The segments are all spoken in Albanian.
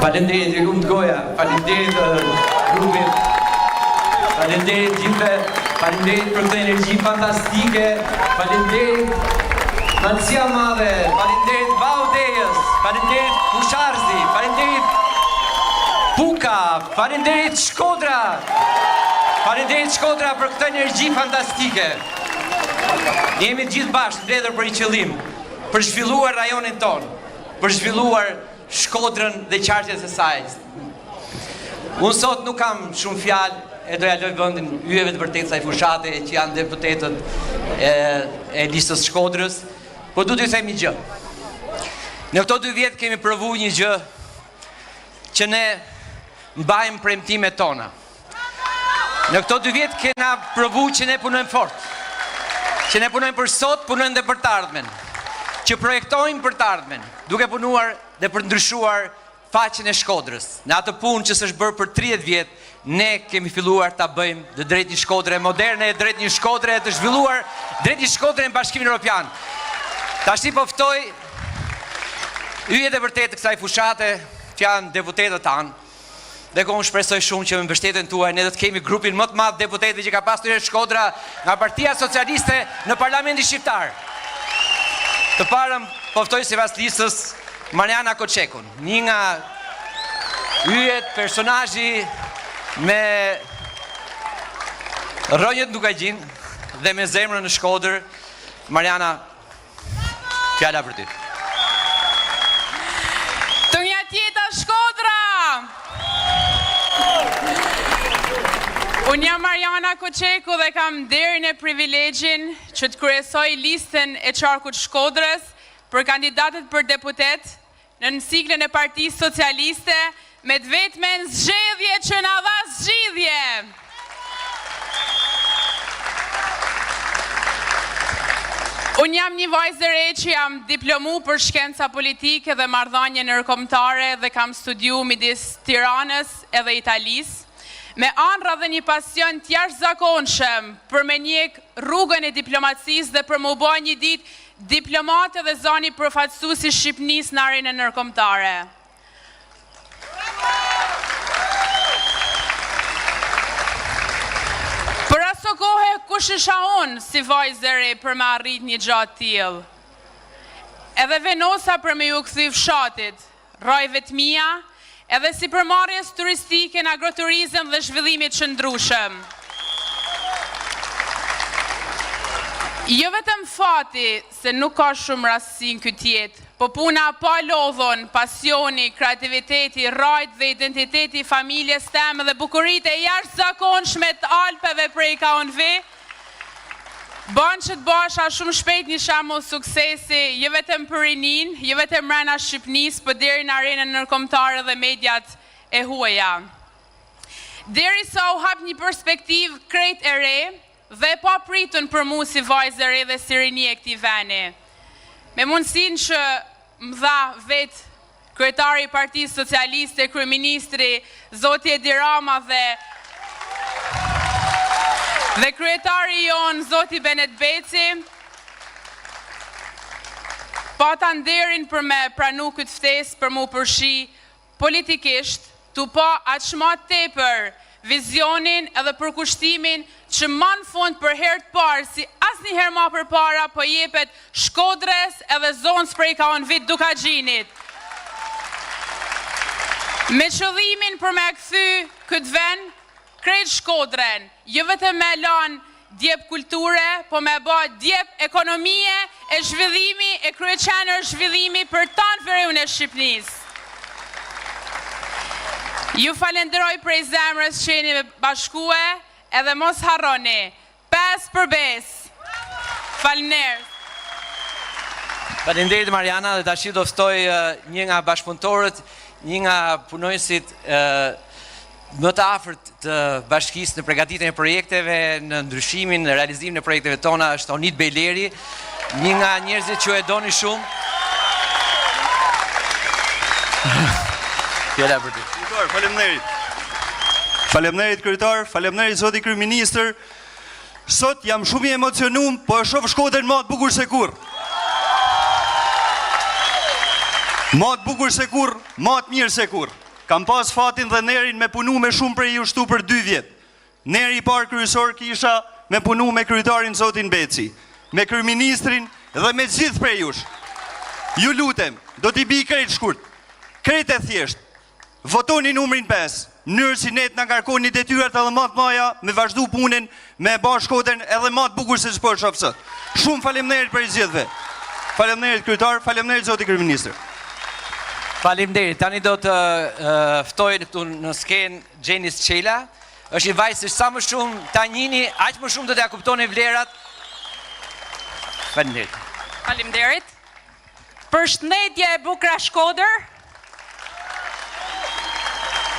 Faleminderit ju lumt goja, faleminderit grupit, faleminderit gjithë, faleminderit për këtë energji fantastike, faleminderit Nancia Madhe, faleminderit Vaudejës, faleminderit Fusharzi, faleminderit Puka, faleminderit Shkodra, faleminderit Shkodra për këtë energji fantastike. Ne jemi gjithë bashkë mbledhur për një qëllim, për zhvilluar rajonin ton, për zhvilluar Shkodrën dhe qarqet e saj. Unë sot nuk kam shumë fjalë, e doja loj vendin yjeve të vërtetë saj fushate që janë deputetët e listës Shkodrës, po du t'ju them një gjë. Në këto 2 vjet kemi provu një gjë që ne mbajmë premtimet tona. Në këto 2 vjet kena provu që ne punojmë fort, që ne punojmë për sot, punojmë dhe për të ardhmen, që projektojmë për të ardhmen, duke punuar dhe për ndryshuar faqen e Shkodrës. Në atë punë që s'është bërë për 30 vjet, ne kemi filluar ta bëjmë dhe drejt një Shkodre moderne, drejt një Shkodre të zhvilluar, drejt një Shkodre në Bashkimin Evropian. Tash po ftoj yjet e vërtetë të kësaj fushate, që janë deputetët tanë, dhe ku unë shpresoj shumë që me mbështetjen tuaj ne do të kemi grupin më të madh deputetëve që ka pasur Shkodra nga Partia Socialiste në Parlamentin Shqiptar. Të parën po ftoj sipas listës Mariana Koçekun, një nga yjet personazhi me rrënjët Dukagjin dhe me zemrën në Shkodër. Mariana, fjala për ty. Të një tjeta Shkodra! Unë jam Mariana Koçeku dhe kam nderin e privilegjin që të kryesoj listën e qarkut Shkodrës për kandidatët për deputet në siglën e Partisë Socialiste me të vetmen zgjedhje që na dha zgjidhje. Unë jam një vajzë e re që jam diplomu për shkenca politike dhe marrëdhënie ndërkombëtare dhe kam studiu midis Tiranës edhe Italisë, me anra dhe një pasion të jashtëzakonshëm për me njek rrugën e diplomacisë dhe për më bë një ditë diplomate dhe zoni përfaqësuesi Shqipënisë në arenën ndërkombëtare. Për aso kohë, kush isha unë si vajzë e re për me arrit një gjatë tillë? Edhe venosa për me ju kthy fshatit, rrojve të mia, edhe si përmarrjes turistike në agroturizëm dhe zhvillimit qëndrueshëm. Jo vetëm fati se nuk ka shumë rastësi në këtë jetë, po puna pa lodhon, pasioni, kreativiteti, rajt dhe identiteti familjes temë dhe bukuritë e jashtëzakonshme të Alpeve prej Kaonve, bën që të basha shumë shpejt një shembull suksesi, jo vetëm për rinin, jo vetëm brenda Shqipënisë, por deri në arenën ndërkombëtare dhe mediat e huaja. Derisa u hap një perspektivë krejt e re dhe pa pritun për mua si vajzë e re dhe si rini e këtij veni. Me mundësinë që më dha vetë kryetari i Partisë Socialiste, kryeministri Zoti Edi Rama dhe kryetari jon Zoti Benet Beci, pata nderin për me pranu këtë ftesë për mu përshi politikisht, tu pa aq më tepër vizionin edhe përkushtimin që më në fund për herë të parë si asnjëherë më përpara po jepet Shkodrës edhe zonës prej Kaonvit Dukagjinit. Me qëllimin për me kthy këtë vend krejt Shkodrën, jo vetëm me lan djep kulture, po me bë djep ekonomie e zhvillimi e kryeqenër zhvillimi për tanë veriun e Shqipënisë. Ju falenderoj prej zemrës që jeni bashkue edhe mos harroni, 5 për besë. Faleminderit. Faleminderit Mariana, dhe tash do ftoj një nga bashkëpunëtorët, një nga punojësit më të afërt të bashkisë në përgatitjen e projekteve, në ndryshimin, në realizimin e projekteve tona është Onit Bejleri, një nga njerëzit që e doni shumë. Fjala për ty. Faleminderit. Faleminderit kryetar, faleminderit zoti kryeministër. Sot jam shumë i emocionuar, po e shoh Shkodrën më të bukur se kurrë. Më të bukur se kurrë, më të mirë se kurrë. kam pas fatin dhe nerin me punu me shumë prej ju shtu për 2 vjet. Neri I parë kryesor kisha me punu me kryetarin zotin Beci, me kryeministrin dhe me gjithë prej jush. Ju lutem, do t'i bi krejt shkurt, krejt e thjesht, votoni numrin 5, mënyrë si ne të na ngarkoni detyrat edhe më të mëdha me vazhdu punën me ba Shkodrën edhe më të bukur se ç'po shoh sot. Shumë faleminderit për gjithëve. Faleminderit kryetar, faleminderit zoti kryeministër. Faleminderit. Tani do të ftoj këtu në skenë Gjenis Qela. Është I vajzë që sa më shumë ta njihni, aq më shumë do t'ja kuptoni vlerat. Faleminderit. Faleminderit. Përshëndetje e bukura Shkodër.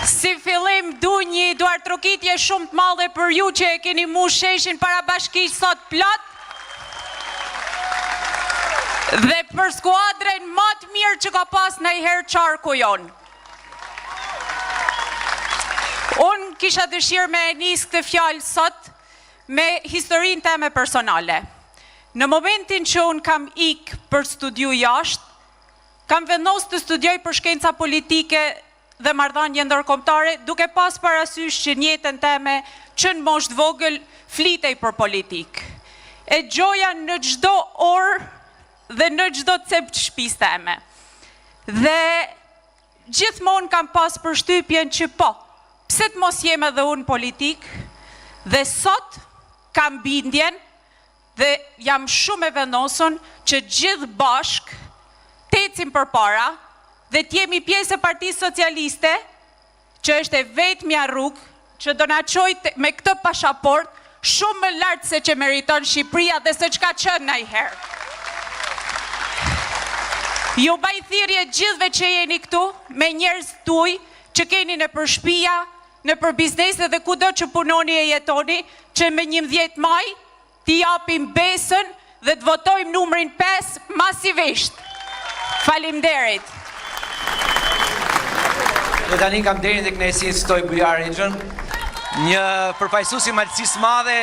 Si fillim du një duartrokitje shumë të madhe për ju që e keni mu sheshin para bashkisë sot plot. Dhe për skuadrën më të mirë që ka pas ndonjëherë qarku jon. Unë kisha dëshirë me nis këtë fjalë sot me historinë time personale. Në momentin që unë kam ikë për studiu jashtë, kam vendos të studioj për shkenca politike dhe marrëdhënie ndërkombëtare, duke pas parasysh që në jetën time që në moshë të vogël flitej për politikë. E gjoja në çdo orë dhe në çdo cep të shtëpisë time. Dhe gjithmonë kam pas përshtypjen që po, pse të mos jem edhe unë politik, dhe sot kam bindjen dhe jam shumë e vendosur që gjithë bashk të ecim përpara dhe të jemi pjesë e Partisë Socialiste, që është e vetmja rrugë që do na çojë me këtë pasaport shumë më lart se që meriton Shqipëria dhe se çka qenë ndonjëherë. Ju baj thirrje gjithëve që jeni këtu, me njerëz tuaj që keni në për shtëpia, në për biznese dhe kudo që punoni e jetoni, që me 11 maj t'i japim besën dhe të votojmë numrin 5 masivisht. Faleminderit. Dhe tani kam deri tek Nesin Stoj Bujar Rexhën, një përfaqësues I Malësisë Madhe,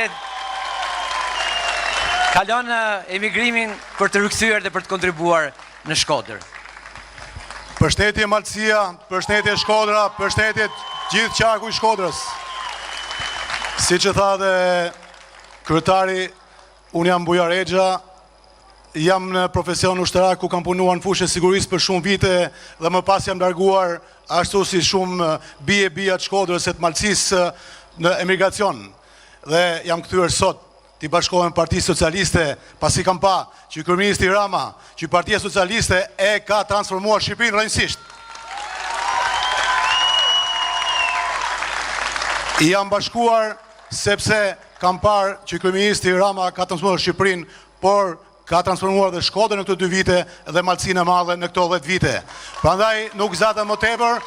kalon emigrimin për të rikthyer dhe për të kontribuar në Shkodër. Përshëndetje Malësia, përshëndetje Shkodra, përshëndetje gjithë qarku I Shkodrës. Si që tha dhe kryetari, unë jam Bujar Rexha, jam në profesion ushtarak ku kam punuar në fushën e sigurisë për shumë vite dhe më pas jam larguar ashtu si shumë bija të Shkodrës e të Malësisë në emigracion. Dhe jam kthyer sot t'i bashkohem Partisë Socialiste, pasi kam pa që kryeministri Rama, që Partia Socialiste e ka transformuar Shqipërinë rrënjësisht. I jam bashkuar sepse kam parë që kryeministri Rama ka transformuar Shqipërinë, por ka transformuar dhe Shkodrën në këto 2 vite dhe Malësinë e Madhe në këto 10 vite. Prandaj nuk zata më tepër,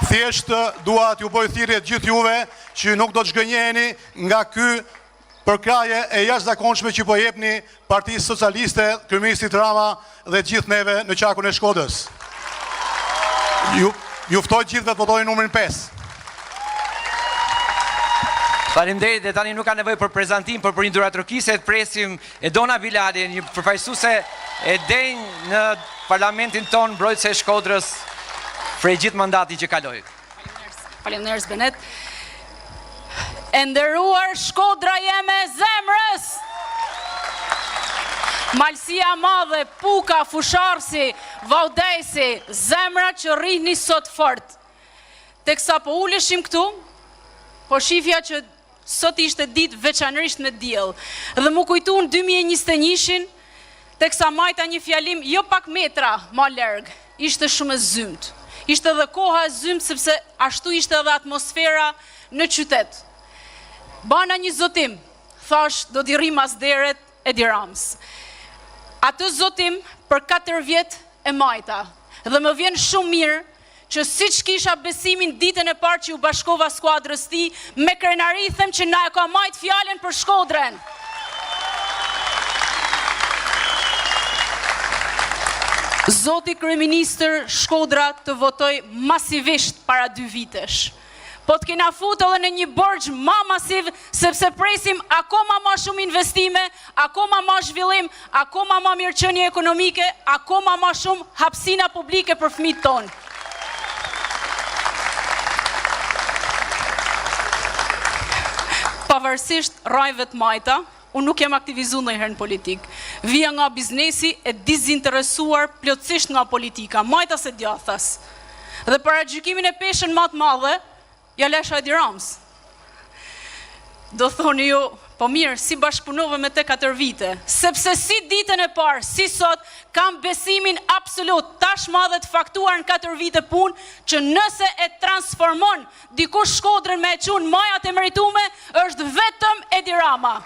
thjesht dua t'ju bëj thirrje gjithë juve që nuk do të zgënjeheni nga ky përkraje e jashtëzakonshme që po jepni Partisë Socialiste, kryeministrit Rama dhe gjithë neve në qarkun e Shkodrës. Ju ftoj gjithëve të votojnë numrin 5. Faleminderit, dhe tani nuk ka nevojë për prezantim, por për një duratrokisje të presim Edona Bilali, një përfaqësuese e denjë në parlamentin ton, mbrojtëse e Shkodrës prej gjithë mandati që kaloi. Faleminderit Benet. E nderuar Shkodra jeme zemrës. Malësia Madhe, Puka, Fusharsi, Vaudesi, zemra që rrihni sot fort. Teksa po uleshim këtu, po shifja që sot ishte ditë veçanërisht me diell. Dhe mu kujtuan 2021-shin, teksa majta një fjalim jo pak metra ma larg, ishte shumë e zymt. Ishte edhe koha e zymt sepse ashtu ishte edhe atmosfera në qytet. Bana një zotim, thash do t'i rrim as deret e dirams. Atë zotim për 4 vjet e majta. Dhe më vjen shumë mirë që si që kisha besimin ditën e parë që u bashkova skuadrës ti, me krenari them që na e ka majt fjalen për Shkodrën. Zoti kryeministër, Shkodra të votoj masivisht para 2 vitesh. Po të kena fut edhe në një borxh ma masiv, sepse presim akoma ma shumë investime, akoma ma zhvillim, akoma ma mirëqenie ekonomike, akoma ma shumë hapësina publike për fëmijët tonë. pavarësisht rajve të majta, unë nuk jam aktivizu ndonjëherë në politik. Vija nga biznesi e dizinteresuar plotësisht nga politika, majtas e djathtas. Dhe para gjykimin e peshën më të madhe, ja lesha Edi Rams. Do thoni ju, po mirë, si bashkëpunove me te 4 vite, sepse si ditën e parë, si sot, kam besimin absolut, tashmë dhe të faktuar në 4 vite punë, që nëse e transformon dikush Shkodrën me e qunë majat e meritume, është vetëm Edi Rama.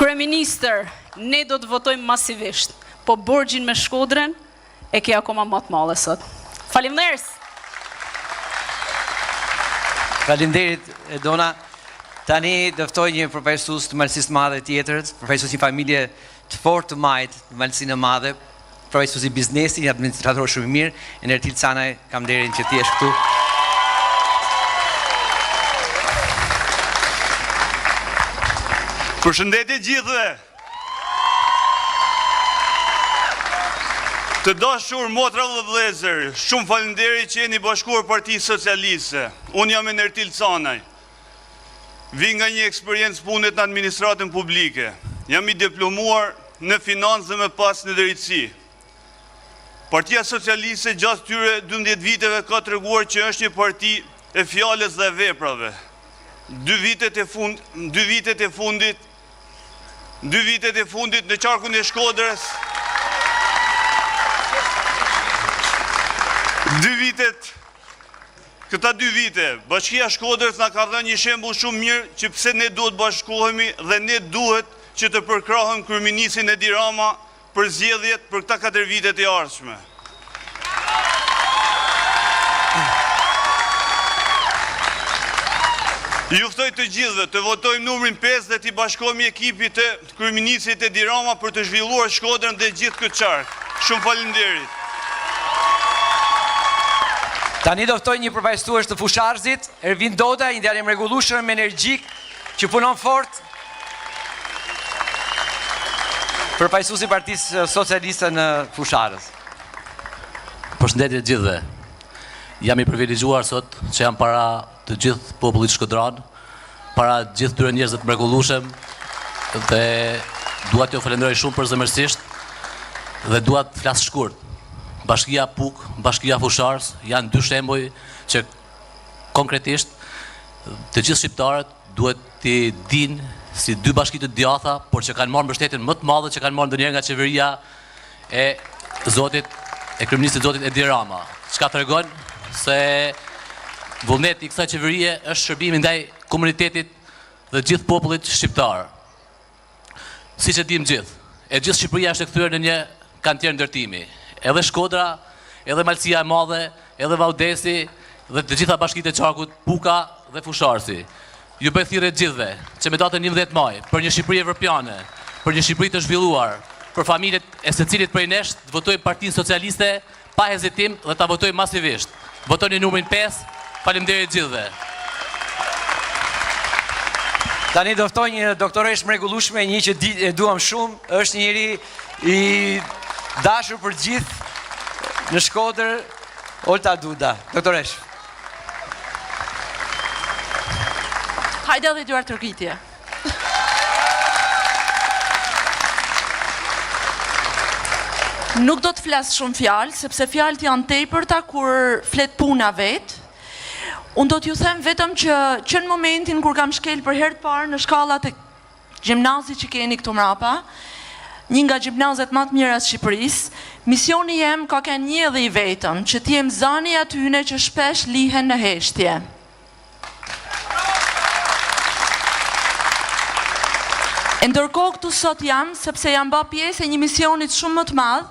Kryeministër, ne do të votojmë masivisht, po borgjin me Shkodrën e ke akoma më të madhe sot. Faleminderit. Faleminderit, Dona. Tani dëftoj një profesus të malësisë madhe tjetër, profesus një familje të fort të majtë, të malësinë e madhe, profesus i biznesi, një administrator shumë i mirë, e Nertil Canaj, kam derin që ti është këtu. Përshëndetje gjithëve. Të dashur motra dhe vëllezër, shumë faleminderit që jeni bashkuar Partisë Socialiste. Unë jam Nertil Canaj. Vi nga një eksperiencë punet në administratën publike. Jam i diplomuar në financë dhe më pas në drejtësi. Partia Socialiste gjatë tyre 12 viteve ka treguar që është një parti e fjalës dhe veprave. 2 vitet e fundit në qarkun e Shkodrës. 2 vite, Bashkia Shkodrës na ka dhënë një shembull shumë mirë që pse ne duhet bashkohemi dhe ne duhet që të përkrahëm kryeministin Edi Rama për zgjedhjet për këta 4 vitet e ardhshme. Ju ftoj të gjithëve të votojmë numrin 5 dhe të bashkohemi ekipit të kryeministit Edi Rama për të zhvilluar Shkodrën dhe gjithë këtë qark. Shumë faleminderit. Tani doftoj një përfaqësues të Fusharzit, Ervin Doda, një djalë i mrekullueshëm, energjik, që punon fort. Përfaqësuesi i Partisë Socialiste në Fusharës. Përshëndetje të gjithëve. Jam i privilegjuar sot që jam para të gjithë popullit shkodran, para gjithë tyre njerëzve të mrekullueshëm dhe dua t'ju falenderoj shumë përzemërsisht dhe dua të flas shkurt. Bashkia Puk, Bashkia Fusharës janë 2 shembuj që konkretisht të gjithë shqiptarët duhet të dinë si 2 bashki të djatha, por që kanë marrë mbështetjen më të madhe që kanë marrë ndonjëherë nga qeveria e kryeministit zotit Edi Rama. Çka tregon se vullneti i kësaj qeverie është shërbimi ndaj komunitetit dhe gjithë popullit shqiptar. Siç e dimë gjithë, e gjithë Shqipëria është e kthyer në një kantier ndërtimi. Edhe Shkodra, edhe Malësia e Madhe, edhe Vaudesi dhe të gjitha bashkitë e qarkut, Puka dhe Fusharësi. Ju bëj thirrje të gjithëve që me datën 11 maj, për një Shqipëri evropiane, për një Shqipëri të zhvilluar, për familjet e secilit prej nesh, të votojmë Partinë Socialiste pa hezitim dhe ta votojmë masivisht. Votoni numrin 5. Faleminderit gjithëve. Tani doftoj një doktoresh mrekullueshme, një që e duam shumë, është njëri i dashur për gjithë në Shkodër, Olta Duda. Doktoresh. Hajde dhe duar të rritje. Nuk do të flasë shumë fjalë, sepse fjalët janë tepërta kur flet puna vetë. Unë do t'ju them vetëm që në momentin kur kam shkel për herë të parë në shkallat e gjimnazit që keni këtu mrapa, një nga gjimnazet më të mira të Shqipërisë, misioni jem ka qenë një dhe i vetëm, që t'jem zani atyne që shpesh lihen në heshtje. E ndërkohë këtu sot jam, sepse jam ba pjesë e një misionit shumë më të madh,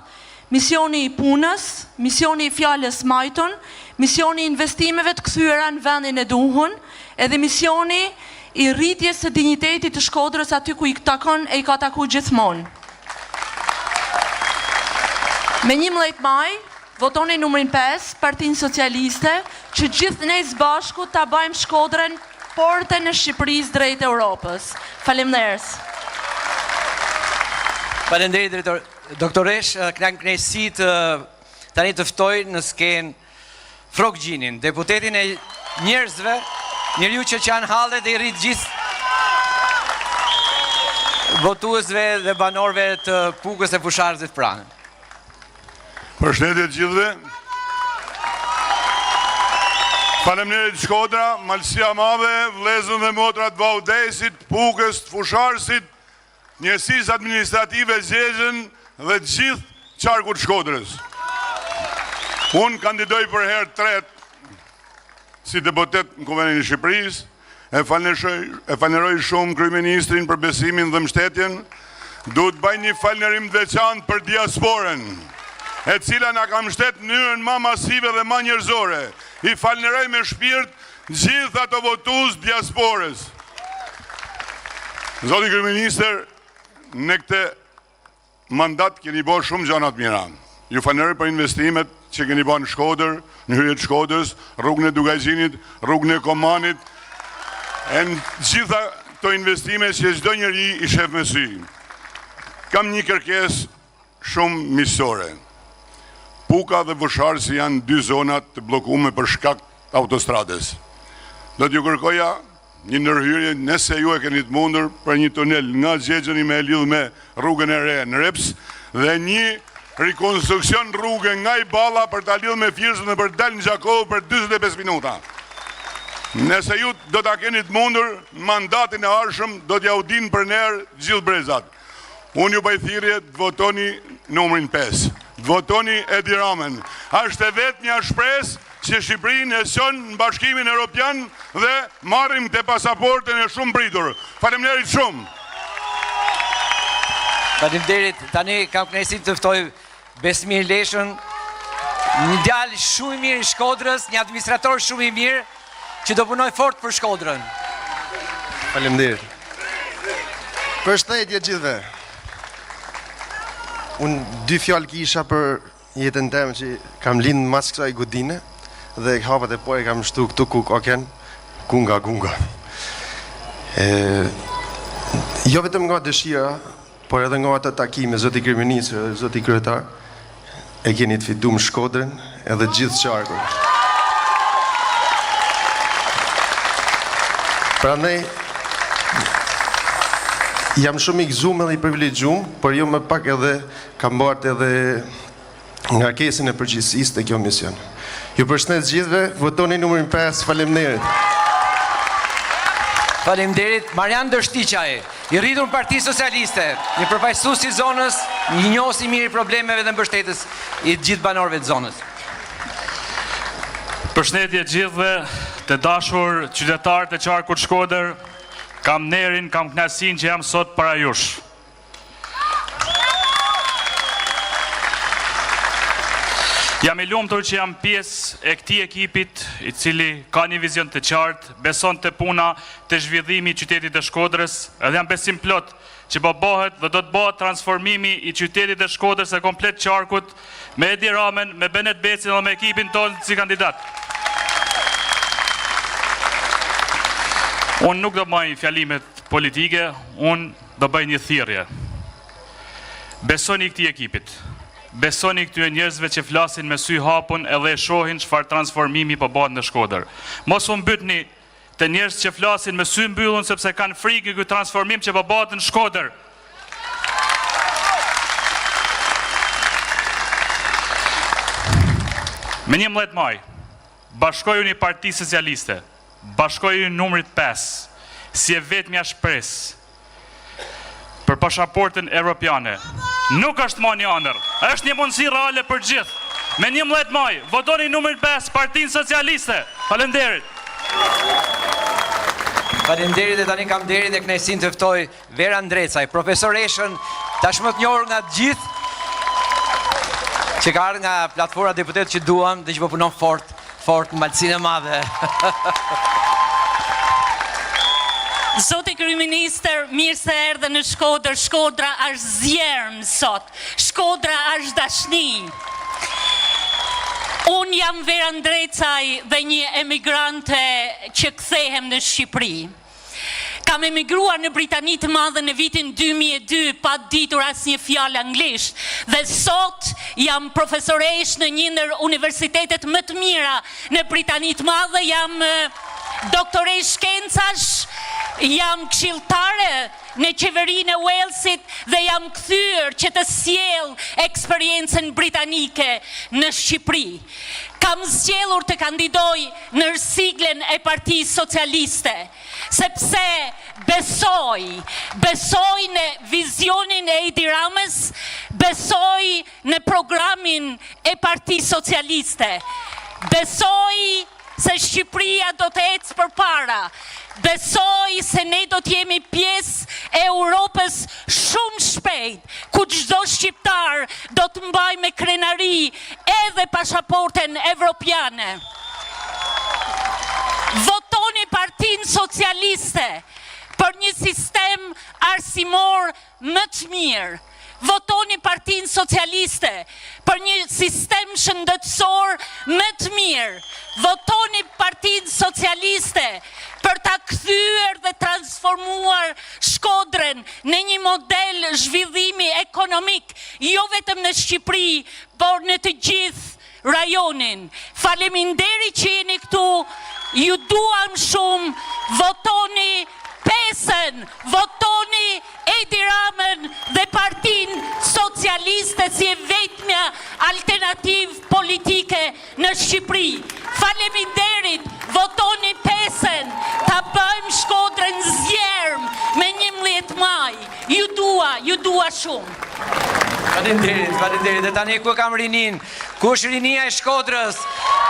misioni i punës, misioni i fjalës majton, misioni i investimeve të kthyera në vendin e duhur, edhe misioni i rritjes së dinjitetit të Shkodrës aty ku i takon e i ka taku gjithmonë. Me 11 maj, votoni numrin 5, Partinë Socialiste, që gjithë ne së bashku ta bëjmë Shkodrën portën e Shqipërisë drejt Europës. Faleminderit. Faleminderit doktoresh, kënaqësi të tani të ftoj në skenë Frokgjinin, deputetin e njerëzve, njeriu që janë hallet dhe i rrit gjithë votuesve dhe banorëve të Pukës e Fusharësit pranë. Përshëndetje gjithëve. Faleminderit Shkodra, Malësia Madhe, vëllezër dhe motrat Vaudesit, Pukës, Fusharësit, njësisë administrative Zezën dhe gjithë qarkut Shkodrës. Unë kandidoj për herë tret si deputet në Koventin e Shqipërisë, e falenderoj shumë kryeministrin për besimin dhe mbështetjen. Duhet bëj një falënderim të veçantë për diasporën, e cila na ka mbështetur në mënyrën më masive dhe më njerëzore. I falenderoj me shpirt gjithë ato votues diasporës. Zoti kryeministër, në këtë mandat keni bërë shumë gjëra të mira. Ju falenderoj për investimet që keni bërë në Shkodër, në hyrje të Shkodrës, rrugën e Dugajxhinit, rrugën e Komanit, e në gjitha këto investime që çdo njeri i shef me sy. Kam një kërkesë shumë miqësore. Puka dhe Fusharësi janë dy zonat të bllokuara për shkak të autostradës. Do t'ju kërkoja një ndërhyrje, nëse ju e keni të mundur, për një tunel nga Xhexheni me lidh me rrugën e re në Reps dhe një rekonstruksion rrugë nga i Balla për ta lidhur me Firzën dhe për të dalë në Gjakovë për 45 minuta. Nëse ju do ta keni të mundur, mandatin e ardhshëm do t'ja udin për nerë gjithë brezat. Unë ju bëj thirrje të votoni numrin 5. Të votoni Edi Ramën. Është e vetmja shpresë që Shqipërinë e çon në Bashkimin Evropian dhe marrim të pasaportën e shumë pritur. Faleminderit shumë. Faleminderit. Tani kam kënaqësinë të ftoj Besmir Leshën, një djalë shumë i mirë i Shkodrës, një administrator shumë i mirë që do punoj fort për Shkodrën. Faleminderit. Përshëndetje gjithëve. Unë dy fjalë kisha për jetën time që kam lindë mas kësaj godine dhe hapat e po e kam shtu këtu ku koken, gunga. Jo vetëm nga dëshira, por edhe nga ato takime, zoti kryeministër, zoti kryetar, e keni të fituar Shkodrën edhe gjithë qarkun. Prandaj jam shumë i gëzuar dhe i privilegjuar, por jo më pak edhe kam bërë edhe ngarkesën e përgjegjësisë të kjo mision. Ju përshëndes gjithëve, votoni numrin 5, faleminderit. Faleminderit. Marian Dështiqaj, i rritur në Parti Socialiste, një përfaqësues i zonës, një njohës i mirë i problemeve dhe mbështetës i gjithë banorëve të zonës. Përshëndetje gjithëve, të dashur qytetarë të qarkut Shkodër, kam nerin, kam kënaqësinë që jam sot para jush. Jam i lumtur që jam pjesë e këtij ekipit i cili ka një vizion të qartë, beson te puna të zhvillimi i qytetit të Shkodrës, edhe jam besim plot që po bëhet dhe do të bëhet transformimi i qytetit të Shkodrës e komplet qarkut me Edi Ramën, me Benet Becin dhe me ekipin tonë si kandidat. Unë nuk do bëj fjalimet politike, unë do bëj një thirrje. Besoni këtij ekipit. Besoni këtyre njerëzve që flasin me sy hapun edhe e shohin çfarë transformimi po bëhet në Shkodër. Mos u mbytni të njerëz që flasin me sy mbyllur sepse kanë frikë ky transformim që po bëhet në Shkodër. Me 11 maj, bashkojuni Parti Socialiste, bashkojuni numrit 5, si e vetmja shpresë për pasaportën evropiane. Nuk është më një ëndër, është një mundësi reale për gjithë. Me 11 maj, votoni numrin 5, Partinë Socialiste. Faleminderit. Faleminderit dhe tani kam derin dhe kënaqësinë të ftoj Vera Ndrecaj, profesoreshën, tashmë të njohur nga gjithë, që ka ardhur nga platforma deputet që duam dhe që po punon fort në Malësinë e Madhe. Zoti kryeministër, mirë se erdhe në Shkodër. Shkodra është zjermë sot. Shkodra është dashni. Unë jam Vera Ndrecaj dhe një emigrante që kthehem në Shqipëri. Kam emigruar në Britani të Madhe në vitin 2002 pa ditur asnjë fjalë anglisht dhe sot jam profesoresh në një ndër universitetet më të mira në Britani të Madhe, jam doktore shkencash, jam këshilltare në qeverinë e Walesit dhe jam kthyer që të sjell eksperiencën britanike në Shqipëri. Kam zgjedhur të kandidoj në siglen e Partisë Socialiste, sepse besoj në vizionin e Edi Ramës, besoj në programin e Partisë Socialiste, besoj se Shqipëria do të ecë përpara. Besoj se ne do të jemi pjesë e Europës shumë shpejt, ku çdo shqiptar do të mbajë me krenari edhe pasaportën evropiane. Votoni Partinë Socialiste për një sistem arsimor më të mirë. Votoni Partinë Socialiste për një sistem shëndetësor më të mirë. Votoni Partinë Socialiste për ta kthyer dhe transformuar Shkodrën në një model zhvillimi ekonomik, jo vetëm në Shqipëri, por në të gjithë rajonin. Faleminderit që jeni këtu, ju duam shumë, votoni pesën, votoni Edi Ramën dhe Partinë Socialiste si e vetmja alternativë politike në Shqipëri. Faleminderit, votoni pesën, ta bëjmë Shkodrën zjerm me 11 maj. Ju dua shumë. Faleminderit. Dhe tani ku kam rinin? Ku është rinia e Shkodrës?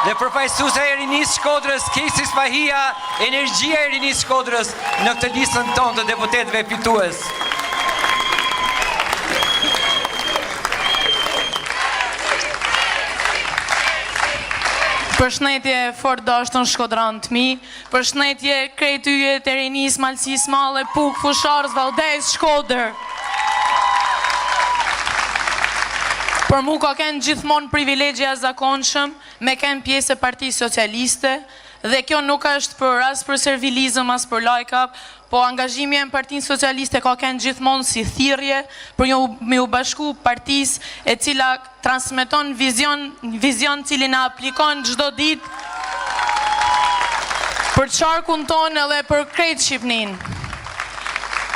Dhe përfaqësuese e rinisë Shkodrës, Kesi Spahia, energjia e rinisë Shkodrës në këtë listën tonë të deputetëve fitues. Përshëndetje fort dashur shkodran të mi, përshëndetje krejtyje të rinisë Malësisë Madhe, Puk, Fusharës, Valdez, Shkodër. Për mu ka kënë gjithmonë privilegja zakonshëm me kënë pjesë e Partisë Socialiste dhe kjo nuk është as për servilizëm, as për like-up, po angazhimi e në Partinë Socialiste ka kënë gjithmonë si thirrje për me u bashku partisë e cila transmeton vizion cili na aplikon çdo ditë për qarkun tonë edhe për krejt Shqipërinë.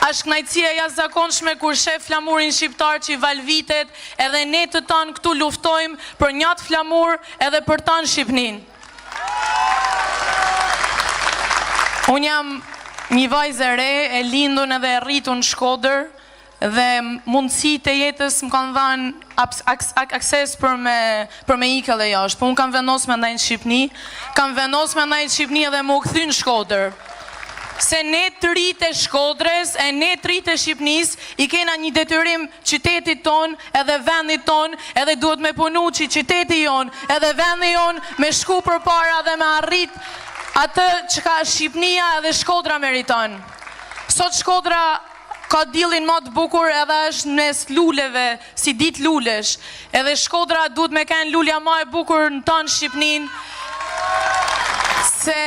Ashtë kënaqësia jashtëzakonshme kur shef flamurin shqiptar që i valvitet edhe ne të tanë këtu luftojmë për njëtë flamur edhe për tanë Shqipnin. Unë jam një vajzë e re, e lindun edhe e rritun në Shkodër dhe mundësi të jetës më kanë dhanë akses për me ikë dhe jashtë. Po unë kam vendos me ndajnë Shqipni, kam vendos me ndajnë Shqipni edhe më u kthy në Shkodër. Se ne të rritë e Shkodrës e ne të rritë e Shqipnis i kena një detyrim qytetit ton edhe vendit ton edhe duhet me punu që qyteti jon edhe vendi jon me shku për para dhe me arrit atë që ka Shqipnia edhe Shkodra meriton. Sot Shkodra ka dillin më të bukur edhe është mes luleve si dit lulesh edhe Shkodra duhet me kenë lulja më e bukur në tonë Shqipnin se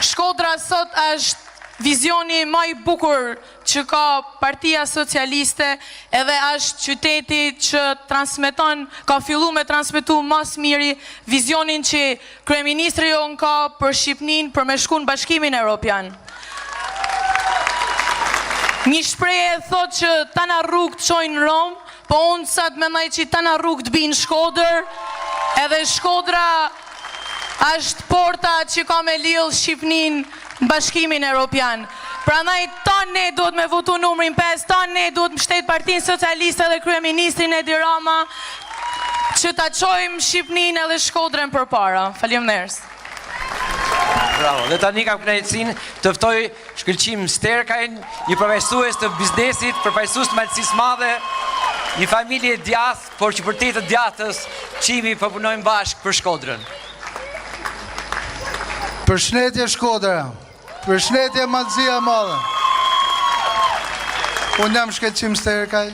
Shkodra sot është vizioni më i bukur që ka Partia Socialiste edhe është qyteti që transmeton, ka fillu me transmetu mas miri vizionin që kryeministri jonë ka për Shqipnin për me shku në Bashkimin Evropian. Një shpreje thot që tana rrugë të qojnë Rom, po unë sa të mendoj që tana rrugë të binë Shkodër, edhe Shkodra është porta që ka me lidhë Shqipnin në Bashkimin Evropian. Prandaj tonë ne duhet me votu numrin 5, tonë ne duhet mbështet Partinë Socialiste dhe kryeministrin Edi Rama që ta çojmë Shqipnin edhe Shkodrën përpara. Faleminderit. Bravo. Dhe tani kam kënaqësinë të ftoj Shkëlqim Sterkajn, një përfaqësues të biznesit, përfaqësues të Malësisë Madhe, një familje djathtë, por që për te të djathtës çimi po punojmë bashkë për Shkodrën. Përshëndetje Shkodra, përshëndetje Malësia Madhe. Unë jam Shkëlqim Sterkaj,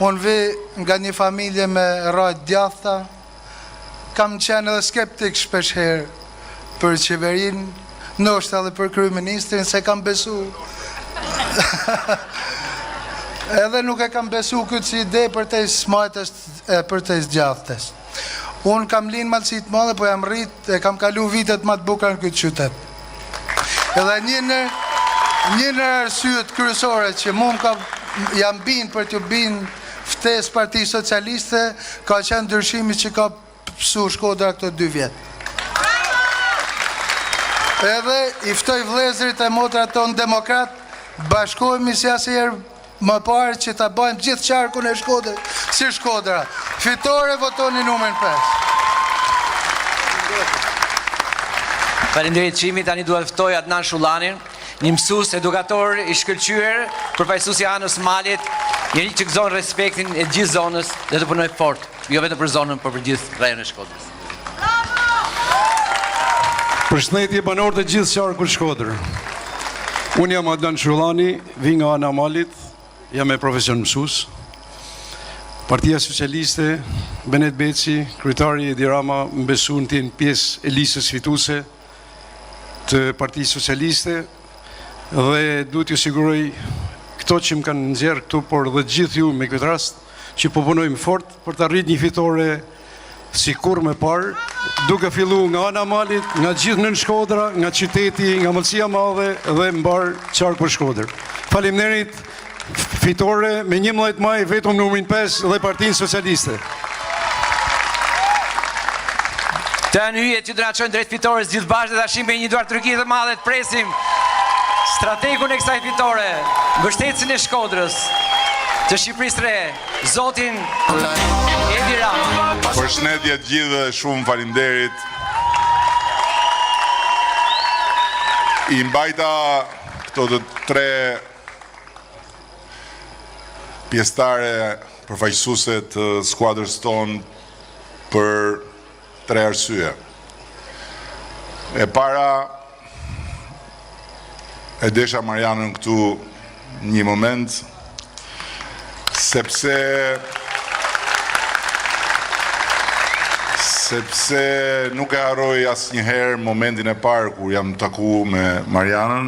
unë vi nga një familje me rrajt djathta, kam qenë edhe skeptik shpesh herë për qeverin, ndoshta edhe për kryeministrin, se kam besu. Edhe nuk e kam besu këtë si ide për të smajtës, për të zgjathtës. Unë kam linë malësit madhe, po jam rritë, e kam kalu vitet më të bukra në këtë qytet. Edhe një në arsyet kryesore që jam binë për të binë ftesë Parti Socialiste, ka qenë ndryshimi që ka pësu Shkodra këto 2 vjetë. Edhe i ftoj vlezërit e motrat tonë demokrat, bashkojmë si asnjëherë më parë që ta bëjmë gjithë qarkun e Shkodrës, si Shkodra. Fitore votoni numrin 5. Faleminderit Çimi, tani duhet ftoj Adnan Shullanin, një mësues edukator i shkëlqyer, përfaqësues i anës Malit, njëri që gëzon respektin e gjithë zonës dhe të punojë fort, jo vetëm për zonën, por për gjithë rajonin e Shkodrës. Përshëndetje banorë të gjithë qarkut Shkodër. Unë jam Adnan Shullani, vi nga ana Malit, jam e profesion mësues. Partia Socialiste, Benet Beci, kryetari Edi Rama më besuan të jenë pjesë e listës fituese të Partisë Socialiste dhe duhet ju siguroj këto që më kanë nxjerrë këtu, por dhe gjithë ju me këtë rast që po punojmë fort për të arritur një fitore si kur më parë, duke fillu nga ana Malit, nga gjithë nën Shkodra, nga qyteti, nga Mallësia e Madhe dhe mbar qarku Shkodër. Faleminderit, fitore me 11 maj vetëm numrin 5 dhe Partinë Socialiste. Të nyjet që do na çojnë drejt fitores gjithë bashkë dhe tashim me një duar tërëki të madhe të presim strategun e kësaj fitore, mbështetësin e Shkodrës, të Shqipërisë Re, zotin Edi Rama. Përshëndetje të gjithë dhe shumë faleminderit. I mbajta këto të 3 pjesëtare përfaqësuese të skuadrës tonë për 3 arsye. E para, e desha Marianën këtu një moment, sepse nuk e harroj asnjëherë momentin e parë kur jam taku me Marianën.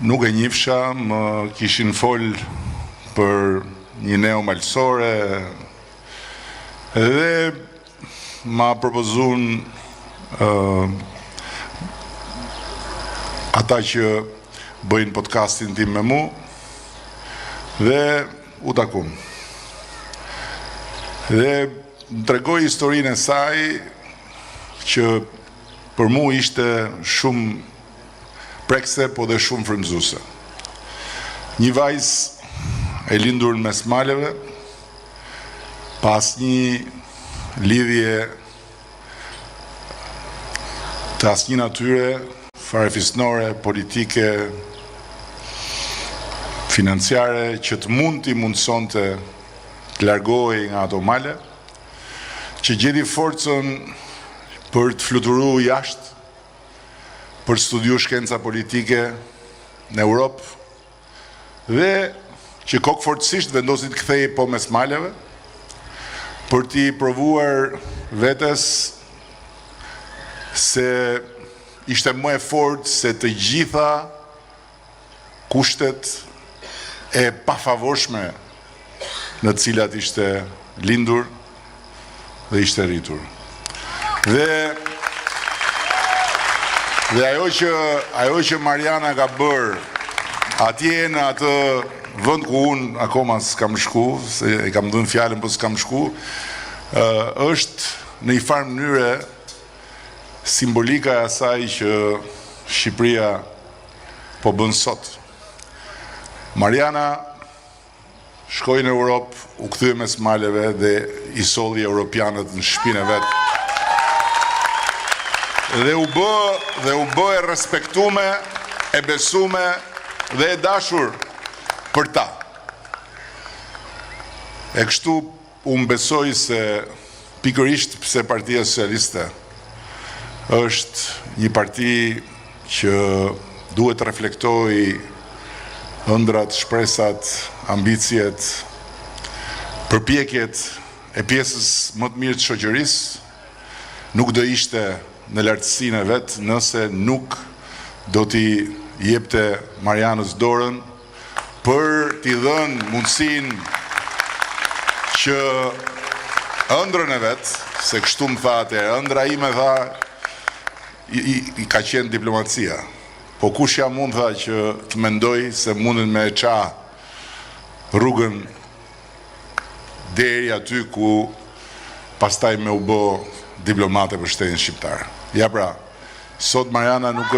Nuk e njifsha, më kishin fol për një neo malësore dhe ma propozun ata që bëjnë podcastin tim me mu dhe u takum. Dhe më tregoj historinë e saj që për mu ishte shumë prekse, po dhe shumë frymëzuese. Një vajzë e lindur në mes maleve, pas një lidhje të asnjë natyre, farefisnore, politike, financiare, që të mundësonte të largohej nga ato male, që gjeti forcën për të fluturu jashtë, për të studiu shkenca politike në Europë, dhe që kokë fortësisht vendosit kthej po mes maleve, për t'i provuar vetes se ishte më e fortë se të gjitha kushtet e pafavorshme në të cilat ishte lindur dhe ishte rritur. Dhe ajo që Mariana ka bërë atje në atë vënd ku unë akoma s'kam shku, se e kam dhënë fjallën për s'kam shku, është në një farë mënyre simbolika e asaj që Shqipëria po bën sot. Mariana shkoi në Europë, u kthye mes maleve dhe i solli europianët në shtëpinë e vet. Dhe u bë e respektume, e besume dhe e dashur për ta. E kështu unë besoj se pikërisht pse Partia Socialiste është një parti që duhet të reflektoj ëndrat, shpresat, ambicjet, përpjekjet e pjesës më të mirë të shoqërisë, nuk do ishte në lartësinë e vetë nëse nuk do t'i jepte Marianës dorën për t'i dhënë mundësinë që ëndrën e vetë, se kështu më tha atëherë, ëndra ime tha i ka qenë diplomacia. Po kush jam mund tha që të mendoj se mundin me e qa rrugën deri aty ku pastaj me u bë diplomate për shtetin shqiptar. Ja pra, sot Mariana nuk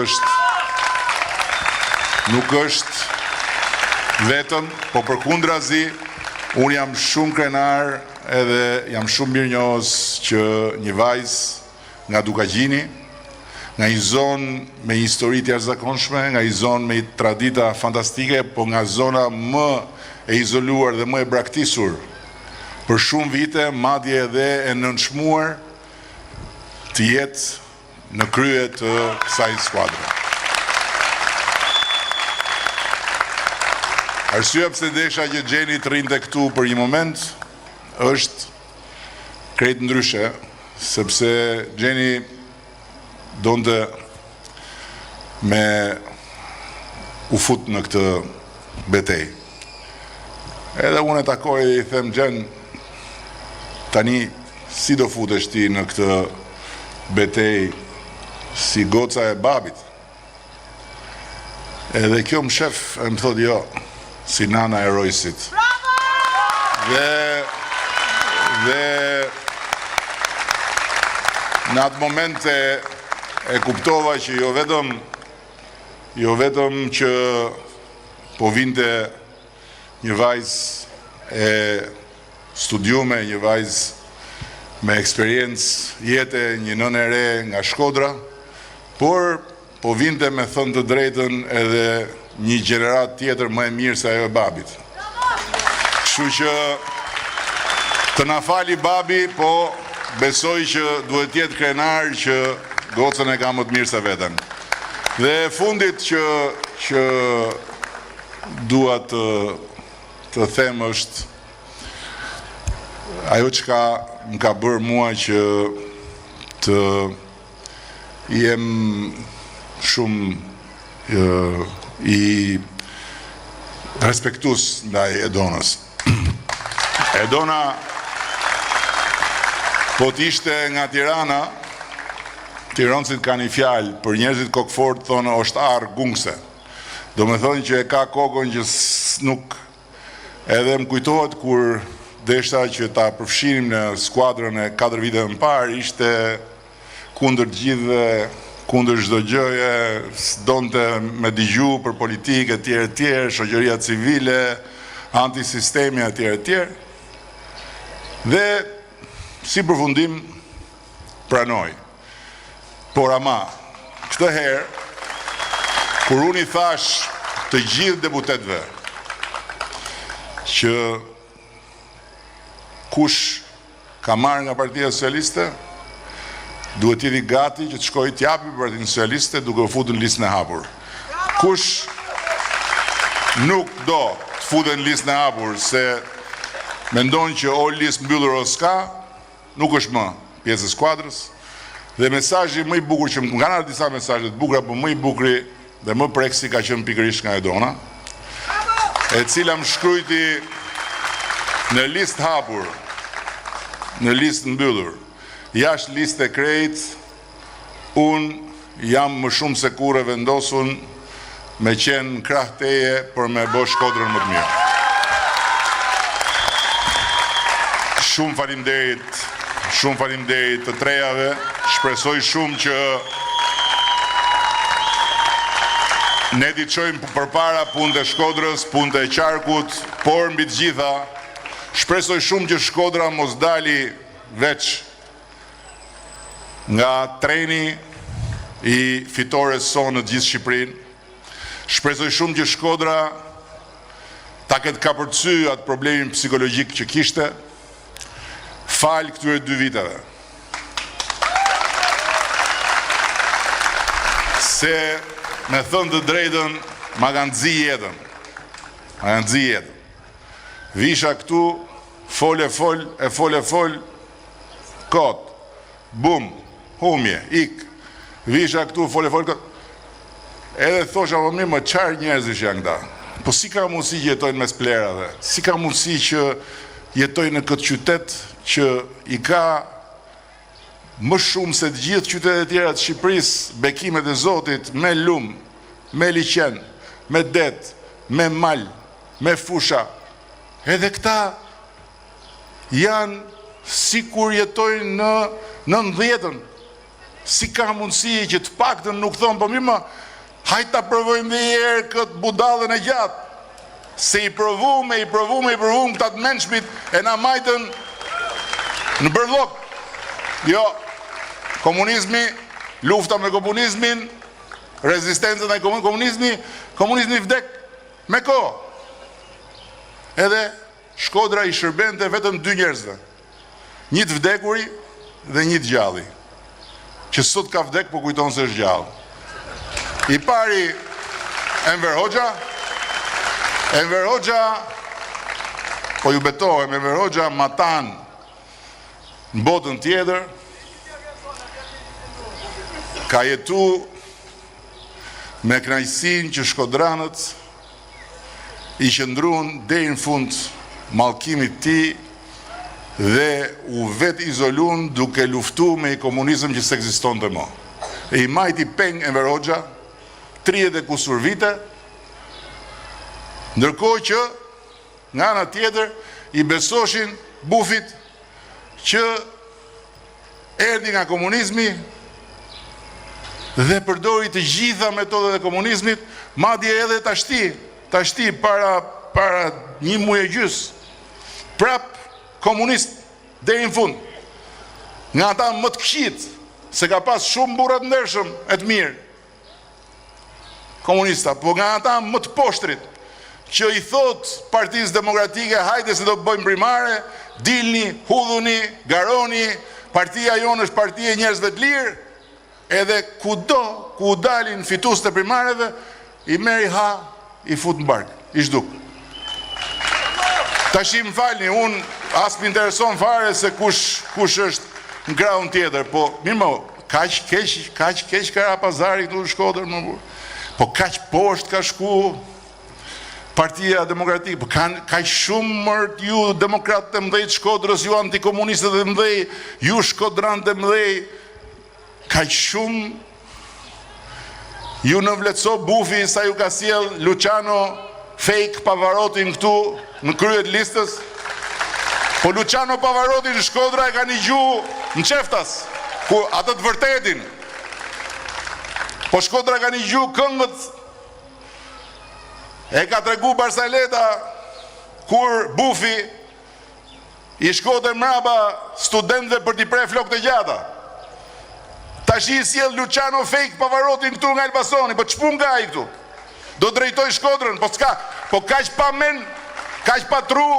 është vetëm, po përkundrazi, unë jam shumë krenar edhe jam shumë mirënjohës që një vajzë nga Dukagjini, nga një zonë me histori të jashtëzakonshme, nga një zonë me tradita fantastike, po nga zona më e izoluar dhe më e braktisur për shumë vite, madje edhe e nënçmuar të jetë në krye të kësaj skuadre. Arsyeja pse desha që Gjeni të rinte këtu për një moment është krejt ndryshe, sepse Gjeni donte me u fut në këtë betej. Edhe unë e takoj dhe i them, Gjen, tani si do futesh ti në këtë betej si goca e babit? Edhe kjo më shef e më thot jo, si nana e Rojsit. Dhe në atë moment e kuptova që jo vetëm që po vinte një vajzë e studiume, një vajzë me eksperiencë jete, një nënë e re nga Shkodra, por po vinte me thënë të drejtën edhe një gjenerat tjetër më e mirë se ajo e babit. Kështu që të na fali babi, po besoj që duhet jetë krenar që gocën e ka më të mirë se veten. Dhe fundit që dua të them është ajo që më ka bërë mua që të jem shumë i respektus ndaj Edonës. Edona po t'ishte nga Tirana, Tiranësit ka një fjalë, për njerëzit kokfort thonë është arë gungse. Do me thonë që e ka kokën që nuk, edhe më kujtohet kur deshta që ta përfshinim në skuadrën e 4 vite më parë, ishte kundër gjithë, kundër çdo gjëje, s'donte me digju për politikë etj, shoqëria civile, antisistemi etj. Dhe si përfundim pranoj. Por ama, këtë herë, kur unë i thash të gjithë deputetëve që kush ka marrë nga Partia Socialiste, duhet jeti gati që të shkoj t'japi për Partinë Socialiste duke u futur në listën e hapur. Kush nuk do të futet në listën e hapur se mendon që o listë mbyllur o s'ka, nuk është më pjesë e skuadrës. Dhe mesazhi më i bukur që më kanë ardhur disa mesazhe të bukura, por më i bukuri dhe më preksi ka qenë pikërisht nga Edona, e cila më shkrujti në listë hapur, në listë mbyllur, jashtë listë e krejt, unë jam më shumë se kur e vendosun me qenë në krah teje për me bë Shkodrën më të mirë. Shumë faleminderit të trejave, shpresoj shumë që ne t'i çojmë përpara punët e Shkodrës, punët e Qarkut, por mbi të gjitha, shpresoj shumë që Shkodra mos dali veç nga treni i fitores sonë në gjithë Shqipërinë. Shpresoj shumë që Shkodra ta ketë kapërcy atë problemin psikologjik që kishte, falë këtyre 2 viteve. Se me thënë të drejtën, ma kanë zi jetën. Visha këtu, fol, kot, bum, humje, ik. visha këtu, fole, edhe thosha, më qarë njerëzish janë këta. Po si ka mundësi që jetojnë mes plerave? Si ka mundësi që jetojnë në këtë qytet që i ka më shumë se të gjithë qytetet e tjera të Shqipërisë bekimet e Zotit me lumë, me liqen, me det, me mal, me fusha. Edhe këta janë si kur jetojnë në 90-ën. Si ka mundësi që të paktën nuk thonë, po mirë, hajtë ta provojmë dhe njerë këtë budallën e gjatë. Se i provume këta të mençmit e na majtën në bërlok. Jo, komunizmi, lufta me komunizmin, rezistencën e komunizmi vdek me kohë. Edhe Shkodra i shërbente vetëm 2 njerëzve. Një të vdekuri dhe një të gjalli. Që sot ka vdek, po kujton se është gjallë. I pari Enver Hoxha, po ju betohem, Enver Hoxha matan në botën tjetër, ka jetu me kënaqësinë që shkodranët i qëndruan deri në fund mallkimit ti dhe u vetë izoluan duke luftu me i komunizëm që s'ekzistonte më. E i majti peng Enver Hoxha 30 e kusur vite, ndërkohë që nga ana tjetër i besoshin bufit që erdhi nga komunizmi dhe përdori të gjitha metodat e komunizmit, madje edhe tashti para 1 muaj e gjys, prap komunist deri në fund. Nga ata më të këqit, se ka pas shumë burrat ndershëm e të mirë komunista, po nga ata më të poshtrit, që i thot Partisë Demokratike, hajde se do të bëjmë primare, dilni, hudhuni, garoni, partia jonë është partia e njerëzve të lirë, edhe ku dalin fitues të primareve, i meri ha, i fut në bark, i zhduk. Tash më falni, unë as më intereson fare se kush është në graun tjetër, po mirë më, kaq keq ka pazari këtu në Shkodër, po kaq poshtë ka shku Partia Demokratike, po ka shumë mërt ju demokratë të mëdhej të Shkodrës, ju antikomunistët të mëdhej, ju shkodran të mëdhej, ka shumë ju në vletëso bufi sa ju ka sjell Luciano fake Pavarotin këtu në kryet listës, po Luciano Pavarotin në Shkodra e ka një gjuhë në qeftas, ku atë të vërtetin, po Shkodra ka një gjuhë këngët. E ka tregu Barsaleta kur bufi i shkote mrapa studentëve për t'i pre flokët e gjata. Tash i sjell Luciano fake Pavarotin këtu nga Elbasani, po ç'pun nga ai këtu? Do drejtoj Shkodrën, po s'ka, po kaq pa men, kaq pa tru,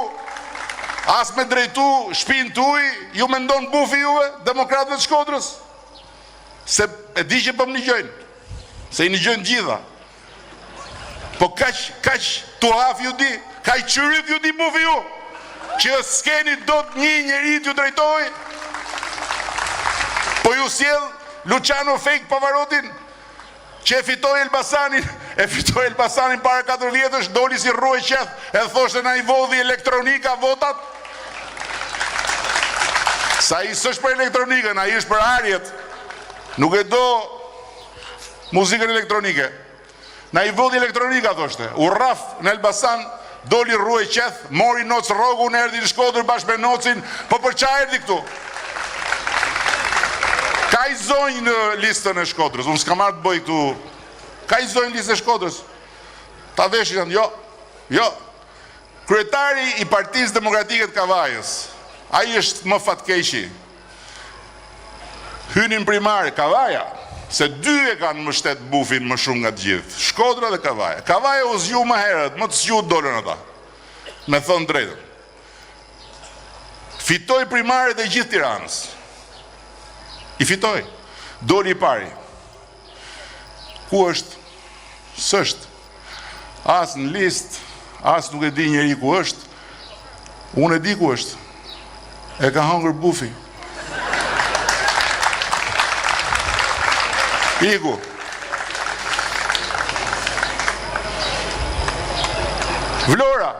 as me drejtu shtëpinë tuaj, ju mendon bufi juve, demokratëve të Shkodrës? Se e di që po më ngjojnë. Se i ngjojnë gjitha. Po kaq tuhaf ju di, kaq qyryt ju di bufi ju, që s'keni do të një njeri t'ju drejtoj, po ju sjell Luciano fake Pavarotin, që e fitoj Elbasanin para 4 vjetësh, doli si rruaj qeth, e thoshte na i vodhi elektronika votat. Sa i s'është për elektronikën, a i është për arjet, nuk e do muzikën elektronike. Na i vodhi elektronika, thoshte. U rraf në Elbasan, doli rruaj qeth, mori noc rrogu, në erdi në Shkodër bashkë me nocin, po për qa erdi këtu? Ka i zonjë në listën e Shkodrës, unë s'ka marrë të bëj këtu, ka i zonjë në listën e Shkodrës? Ta veshin, jo. Kryetari i Partisë Demokratike të Kavajës, ai është më fatkeqi. Hynin primare, Kavaja, se 2 e kanë më shtet bufin më shumë nga të gjithë, Shkodra dhe Kavaja. Kavaja u zgju më herët, më të zgju dolën ata, me thonë drejtën. Fitoj primaret e gjithë Tiranës. I fitoj. Doli i pari. Ku është? S'është. As në listë, as nuk e di njeri ku është. Unë e di ku është. E ka hangër bufi. Iku. Vlora,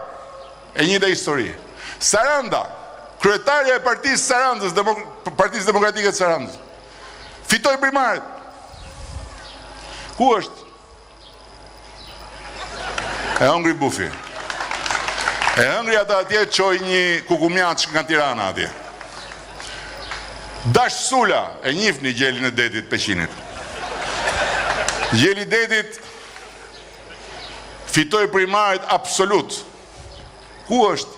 e një dhe histori. Saranda, kryetarja e partisë Sarandës, Partisë Demokratike të Sarandës, fitoi primaret. Ku është? E hëngri bufi. E hëngri ata atje qoj një kukumjaç nga Tirana atje. Dash Sula, e njihni gjelin e detit Peqinit. Gjeli detit fitoi primaret absolut. Ku është?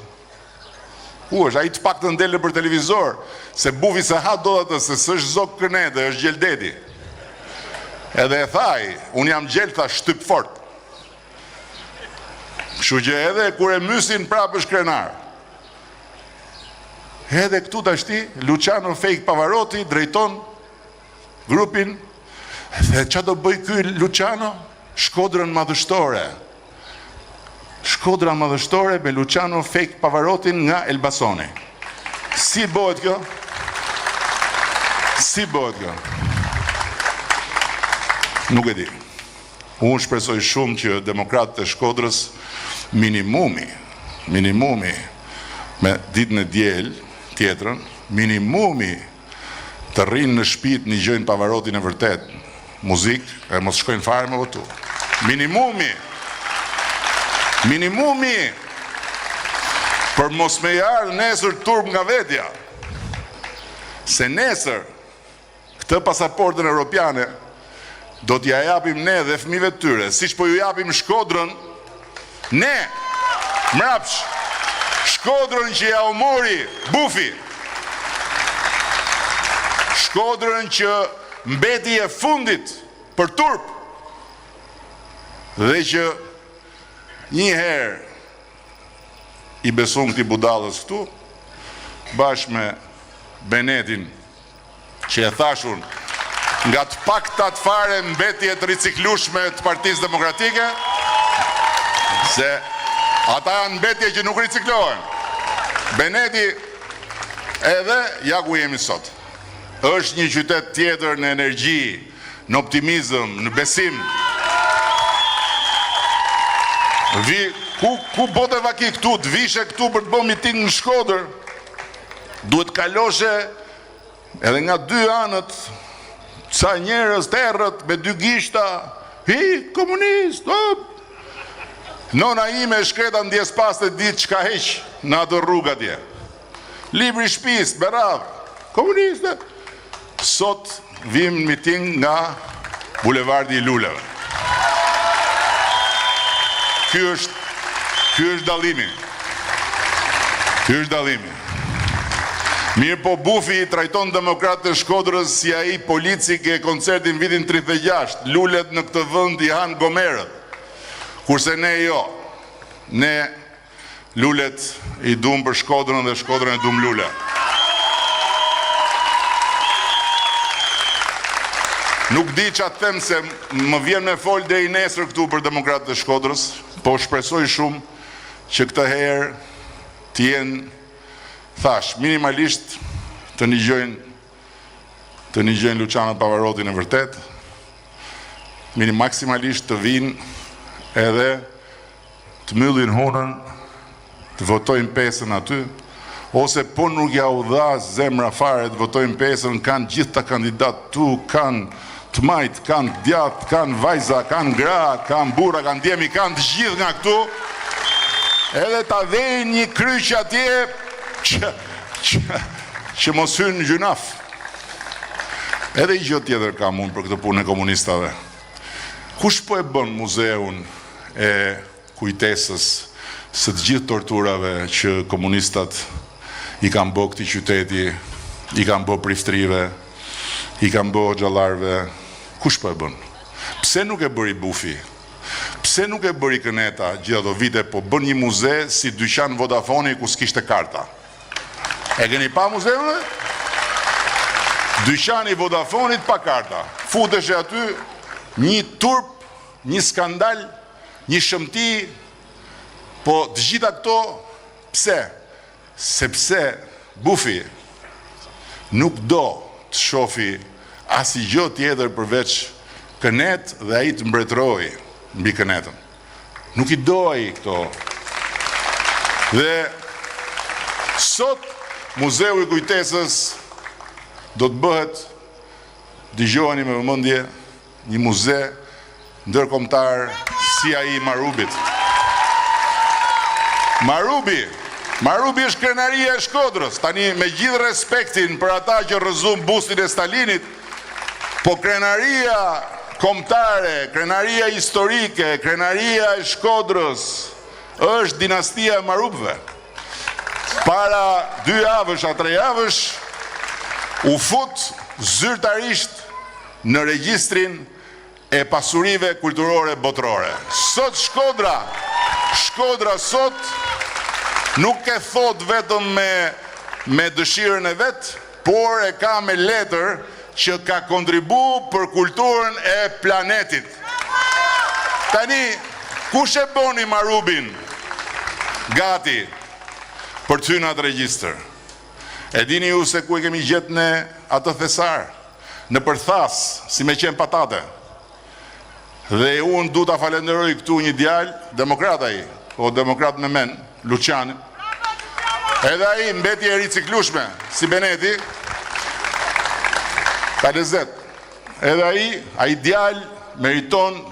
Ku është? A i të pak të ndele për televizor, se bufi se ha do dhe të se s'është Zok Kërnete, është gjel deti. Edhe e thaj, unë jam gjel, tha shtyp fort. Kështu që edhe kur e mysin prapë është krenar. Edhe këtu të ashti, Luciano Fejk Pavaroti drejton grupin, dhe që do bëj ky Luciano? Shkodrën madhështore. Shkodra madhështore me Luciano Fejk Pavarotin nga Elbasani. Si bëhet kjo? Si bëhet kjo? Nuk e di. Unë shpresoj shumë që demokratët e Shkodrës minimumi me ditën e diel tjetrën, minimumi të rrinë në shtëpi një gjojnë Pavarotin e vërtet, muzikë, e mos shkojnë fare me votu. Minimumi për mos me jarë nesër turp nga vetja. Se nesër këtë pasaportën europiane do t'ja japim ne dhe fëmijëve të tyre, siç po ju japim Shkodrën, ne mrapsh Shkodrën që ja u mori bufi, Shkodrën që mbeti e fundit për turp, dhe që një herë i beson këti budallës këtu, bashkë me Benetin, që e thashun nga të paktat fare mbetje të riciklueshme të Partisë Demokratike, se ata janë mbetje që nuk riciklohen. Beneti edhe ja ku jemi sot. Është një qytet tjetër në energji, në optimizëm, në besim. Ku bote vaki këtu, të vishe këtu për të bë miting në Shkodër, duhet kaloshe edhe nga dy anët, ca njerëz terrët me dy gishta, komunist, nona ime shkreta ndjes pas të ditë çka heq në atë rrugë atje. Libri shtëpis, me radhë, komuniste. Sot vim miting nga Bulevardi i Luleve. Ky është dallimi. Ky është dallimi. Mirë po bufi i trajton demokratët e Shkodrës si ai polici ke koncertin vitin 36, lulet në këtë vend i han gomerët. Kurse ne jo. Ne lulet i dum për Shkodrën dhe Shkodrën e dum lule. Nuk di që atë them se më vjen me fol dhe i nesër këtu për demokratët e Shkodrës, po shpresoj shumë që këtë herë t'jenë, thash, minimalisht të një gjojnë Luciano Pavarotin e vërtet, maksimalisht të vinë edhe të myllin honën, të votojnë pesën aty, ose po nuk ja u dha zemra fare të votojnë pesën, kanë gjithë të kandidat tu, kanë të majtë, kanë djatë, kanë vajza, kanë gra, kanë bura, kanë djemi, kanë të gjithë nga këtu, edhe ta dhejnë një kryq atje që mos hynë në gjunaf. Edhe i gjë tjetër kam unë për këtë punë e komunistave. Kush po e bën muzeun e kujtesës së të gjithë torturave që komunistat i kanë bë këtij qyteti, i kanë bë priftrive, i kanë bë xhallarëve? Kush po e bën? Pse nuk e bëri bufi? Pse nuk e bëri Këneta gjithë ato vite, po bën një muze si dyqan Vodafone ku s'kishte karta? E keni pa muzeun? Dyqani Vodafonit pa karta. Futesh aty një turp, një skandal, një shëmti, po të gjitha këto pse? Sepse bufi nuk do të shofi asnjë gjë tjetër përveç kënet dhe ai të mbretëroi mbi kënetën. Nuk i do ai këto. Dhe sot Muzeu i Kujtesës do të bëhet, dëgjoni me vëmendje, një muze ndërkombëtar si ai i Marubit. Marubi është krenaria e Shkodrës. Tani me gjithë respektin për ata që rrëzun bustin e Stalinit, po krenaria kombëtare, krenaria historike, krenaria e Shkodrës është dinastia e Marubëve. Para 2 javësh a 3 javësh u fut zyrtarisht në regjistrin e pasurive kulturore botërore. Sot Shkodra sot nuk e thot vetëm me dëshirën e vet, por e ka me letër që ka kontribu për kulturën e planetit. Tani, kush e boni Marubin gati për ty në atë regjistër? E dini ju se ku e kemi gjetë ne atë thesar? Në përthas, si me qenë patate. Dhe unë du ta falenderoj këtu një djalë, demokrat ai, o demokrat me men, Luciani. Edhe ai mbeti e riciklueshme, si Beneti, ka lezet. Edhe ai djalë meriton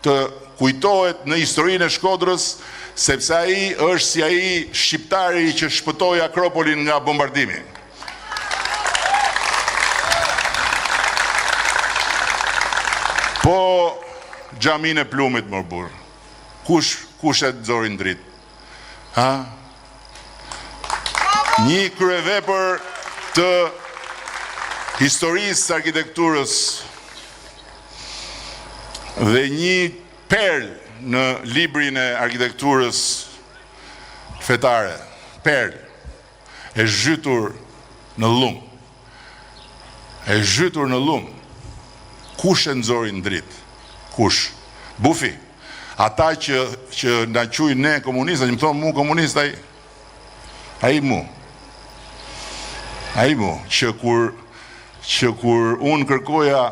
të kujtohet në historinë e Shkodrës, sepse ai është si ai shqiptari që shpëtoi Akropolin nga bombardimi. Po xhamin e Plumit më burr. Kush e nxori në dritë? Ha? Një kryevepër të historisë së arkitekturës dhe një perl në librin e arkitekturës fetare. Perl e zhytur në lum. Kush e nxori në dritë? Kush? Bufi. Ata që na quajnë ne komunistë, që më thonë mu komunist ai mu, që kur unë kërkoja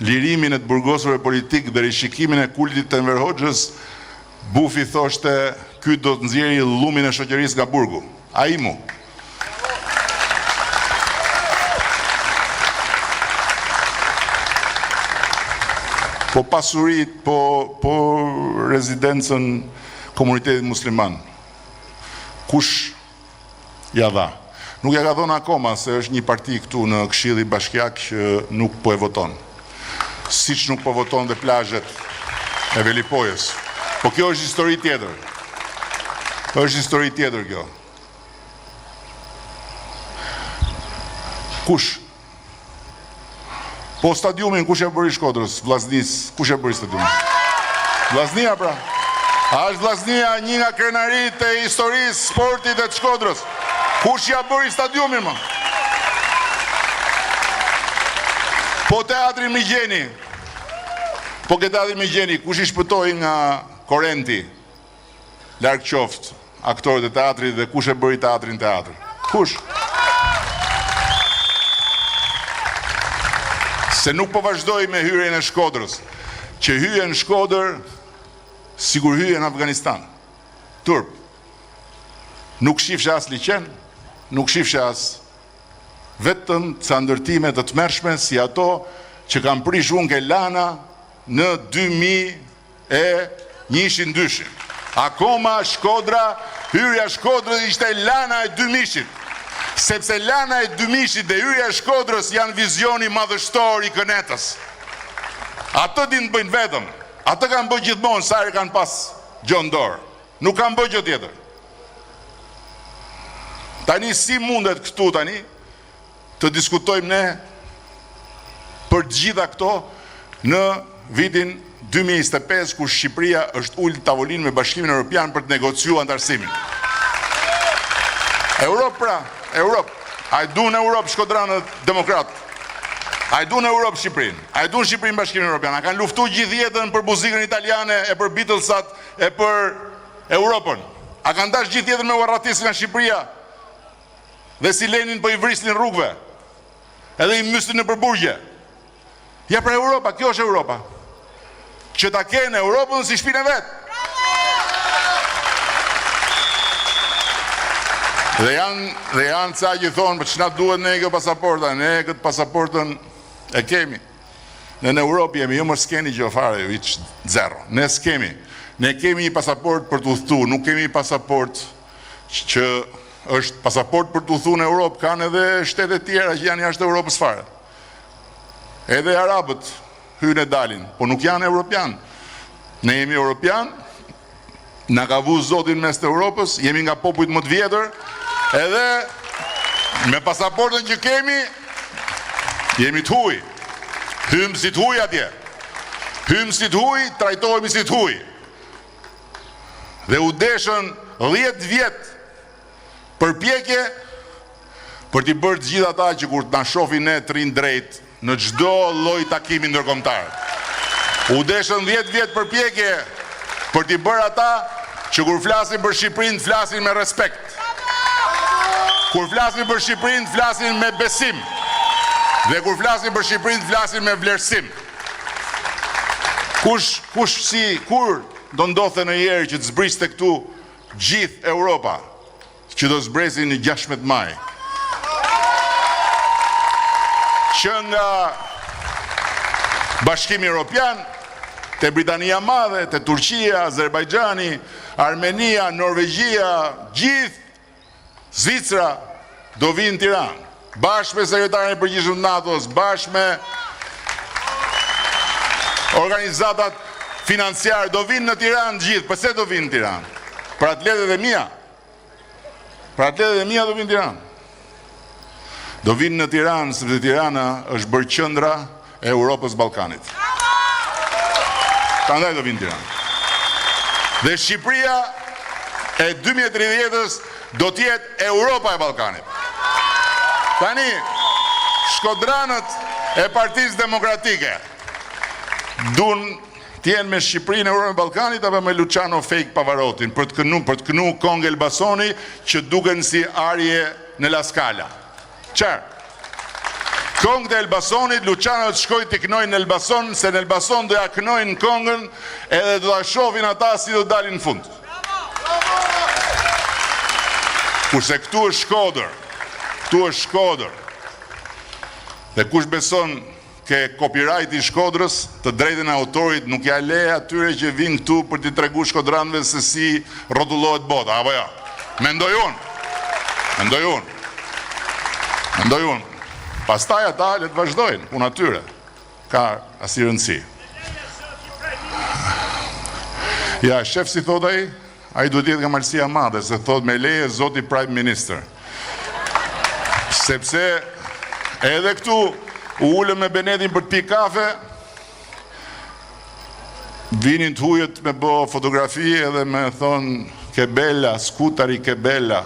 lirimin e të burgosëve politik dhe rishikimin e kultit të Enver Hoxhës, Bufi thoshte, ky do të nxjerrë lumin e shoqërisë nga burgu. Ai mu. Po pasurit, po rezidencën komunitetit musliman. Kush ja dha? Nuk ja ka dhënë akoma, se është një parti këtu në Këshilli Bashkiak që nuk po e voton. Siç nuk po voton dhe plazhet e Velipojës. Po kjo është histori tjetër. Kjo. Kush? Po stadiumin kush e bëri Shkodrës? Vllaznis, kush e bëri stadiumin? Vllaznia pra. A është Vllaznia një nga krenarit e historisë sportit e të Shkodrës? Kush ja bëri stadiumin më? Po teatri Migjeni. Kush i shpëtoi nga Korrenti? Larg qoftë aktorët e teatrit dhe kush e bëri teatrin teatr? Kush? Se nuk po vazhdoj me hyrjen e Shkodrës, që hyje në Shkodër, sigur hyje në Afganistan. Turp. Nuk shifshe as liqen, nuk shifshe as vetëm ca ndërtime të tmerrshme si ato që kam prish unë ke Lana në 2001. Akoma Shkodra, hyrja Shkodrës ishte Lana e 2000-shit. Sepse Lana e 2000-shit dhe hyrja e Shkodrës janë vizioni madhështor i Kënetës. Ato din të bëjnë vetëm. Ato kanë bëjë gjithmonë sa herë kanë pas gjon dorë. Nuk kanë bëjë gjë tjetër. Tani si mundet këtu tani të diskutojmë ne për gjitha këto në vitin 2025 kur Shqipëria është ulë tavolinë me Bashkimin Evropian për të negociuar antarësimin. Europë pra, Europë. A e du në Europë shkodranët demokratë? A e du në Europë Shqipërinë? A e du në Shqipërinë Bashkimin Evropian? A kanë luftu gjithë jetën për muzikën italiane, e për Beatlesat, e për Europën? A kanë dash gjithë jetën me uarratisë nga Shqipëria? Dhe si Lenin po i vrisnin rrugëve? Edhe i mysin në përburgje? Ja pra Europa, kjo është Europa. Që ta kenë Europën si shpinë e vetë. Dhe janë ca që thonë, për ç'na duhet ne kjo pasaporta, ne këtë pasaportën e kemi. Ne në Europë jemi, jo më s'keni gjë fare, zero. Ne s'kemi. Ne kemi një pasaport për të udhëtuar, nuk kemi një pasaport që është pasaport për të udhëtuar në Europë, kanë edhe shtete tjera që janë jashtë Europës fare. Edhe arabët hyn e dalin, po nuk janë europian. Ne jemi europian, na ka vu Zotin mes të Europës, jemi nga popujt më të vjetër, edhe me pasaportën që kemi, jemi të huj. Hymë si të huj atje. Hymë si të huj, trajtohemi si të huj. Dhe u deshën 10 vjetë përpjekje për t'i bërë të gjitha ata që kur t'na shohin ne të rinë drejt në çdo lloj takimi ndërkombëtar. U deshën 10 vjetë përpjekje për t'i bërë ata që kur flasin për Shqipërinë flasin me respekt. Kur flasin për Shqipërinë flasin me besim. Dhe kur flasin për Shqipërinë flasin me vlerësim. Kur do ndodhte në herë që të zbriste këtu gjithë Europa, që do zbresin në 16 maj. Që nga Bashkimi Evropian, te Britania Madhe, te Turqia, Azerbajxhani, Armenia, Norvegjia, gjithë Zvicra do vinë në Tiranë. Bashkë me sekretarin e përgjithshëm të NATO-s, bashkë me organizatat financiare, do vinë në Tiranë gjithë. Pse do vinë në Tiranë? Për atletët e mia. Për atletët e mia do vinë në Tiranë. Do vinë në Tiranë sepse Tirana është bërë qendra e Europës Ballkanit. Prandaj do vinë në Tiranë. Dhe Shqipëria e 2030-s do t'jetë Europa e Ballkanit. Tani, shkodranët e Partisë Demokratike dun t'jenë me Shqipërinë e Europën e Ballkanit apo me Luciano Fake Pavarotin për të kënu Kong Elbasoni që duken si arje në La Scala. Qarë? Kong të Elbasonit, Luciano të shkoj t'i kënojnë në Elbason, se në Elbason do ja kënojnë Kongën edhe do t'a shohin ata si do dalin në fund. Kurse këtu është Shkodër. Këtu është Shkodër. Dhe kush beson ke copyright i Shkodrës, të drejtën e autorit nuk ja le atyre që vinë këtu për t'i tregu shkodranëve se si rrotullohet bota, apo ja. Mendoj unë. Pastaj ata le të vazhdojnë punë atyre. Ka asnjë rëndësi. Ja, shef si thot ai duhet jetë nga malësia madhe, se thot me leje zoti Prime Minister. Sepse edhe këtu u ulëm me Benetin për të pi kafe, vinin të hujët me bë fotografi edhe me thonë ke bella, skutari ke bella.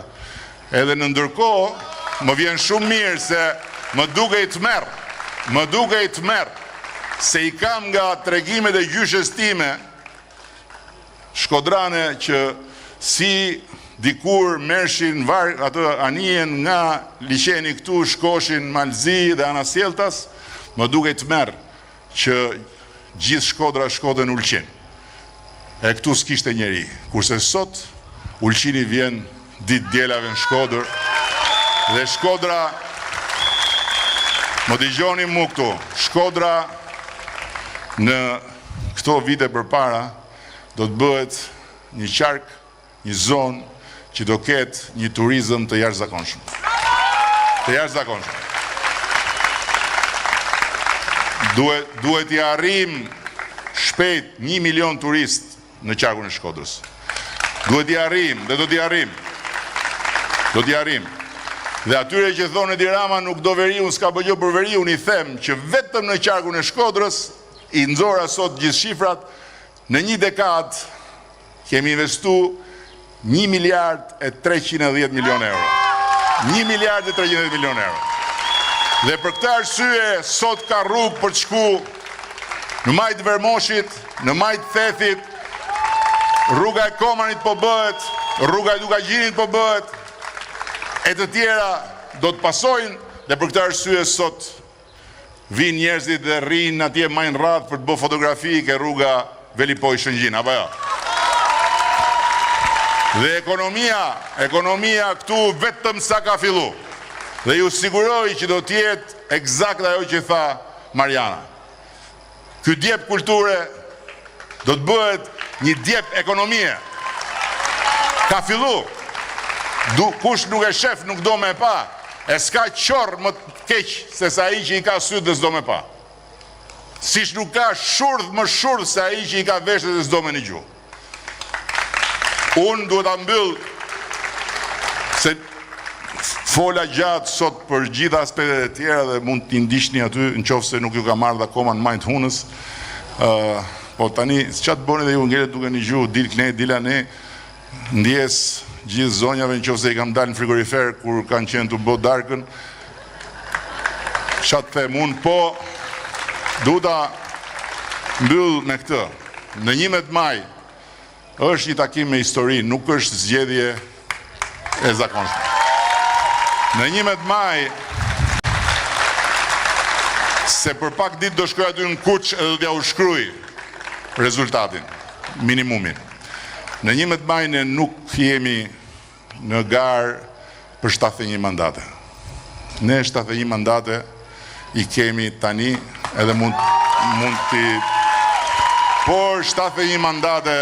Edhe në ndërkohë më vjen shumë mirë se më duke i të merë, se i kam nga tregimet e gjyshes time shkodrane që si dikur mershin atë anijen nga liqeni këtu, shkoshin Malzi dhe Anasjeltas, më duke i të merë që gjithë Shkodra shkoden Ulqin. E këtu s'kishte njeri, kurse sot Ulqini vjen ditë djelave në Shkodër, dhe Shkodra, më dëgjoni mu këtu, Shkodra në këto vite përpara do të bëhet një qark, një zonë që do ketë një turizëm të jashtëzakonshëm. Duhet i arrim shpejt 1 milion turist në qarkun e Shkodrës. Duhet i arrim dhe do t'i arrim. Dhe atyre që thonë Edi Rama nuk do veriun, s'ka bëgjo për veriun, i them që vetëm në qarkun e Shkodrës, i nxora sot gjithë shifrat, në një dekad kemi investu 1 miliard e 310 milion euro. 1 miliard e 310 milion euro. Dhe për këtë arsye, sot ka rrugë për të shku në majtë Vermoshit, në majtë Thethit, rruga e Komanit po bëhet, rruga e Dukagjinit po bëhet, e të tjera do të pasojnë, dhe për këtë arsye sot vinë njerëzit dhe rrinë atje majnë radhë për të bë fotografi ke rruga Velipoj Shëngjin, apo jo? Dhe ekonomia këtu vetëm sa ka fillu. Dhe ju siguroj që do tjetë eksakt ajo që tha Mariana. Ky djep kulture do të bëhet një djep ekonomie. Ka fillu. Kush nuk e shef nuk do me pa. E s'ka qorë më të keq se sa ai që i ka sytë dhe s'do me pa. Siç nuk ka shurdh më shurdh se ai që i ka veshët dhe s'do me një gjuhë. Unë duhet ta mbyll se fola gjatë sot për gjitha aspektet e tjera dhe mund t'i ndiqni aty nëse nuk ju ka marrë dhe akoma në majtë hunës. Po tani, çfarë bëni dhe ju ngelet duke një gjuhë, dil këne, dila ne, ndjes gjithë zonjave nëse i kam dalë në frigorifer kur kanë qenë të bë darkën. Çfarë them unë, po duhet ta mbyll me këtë. Në 11 maj është një takim me histori, nuk është zgjedhje e zakonshme. Në 11 maj, se për pak ditë do shkoj aty në Kuç edhe do t'ja u shkruaj rezultatin, minimumin. Në 11 maj ne nuk jemi në garë për 71 mandate. Ne 71 mandate i kemi tani edhe mund t'i... Por 71 mandate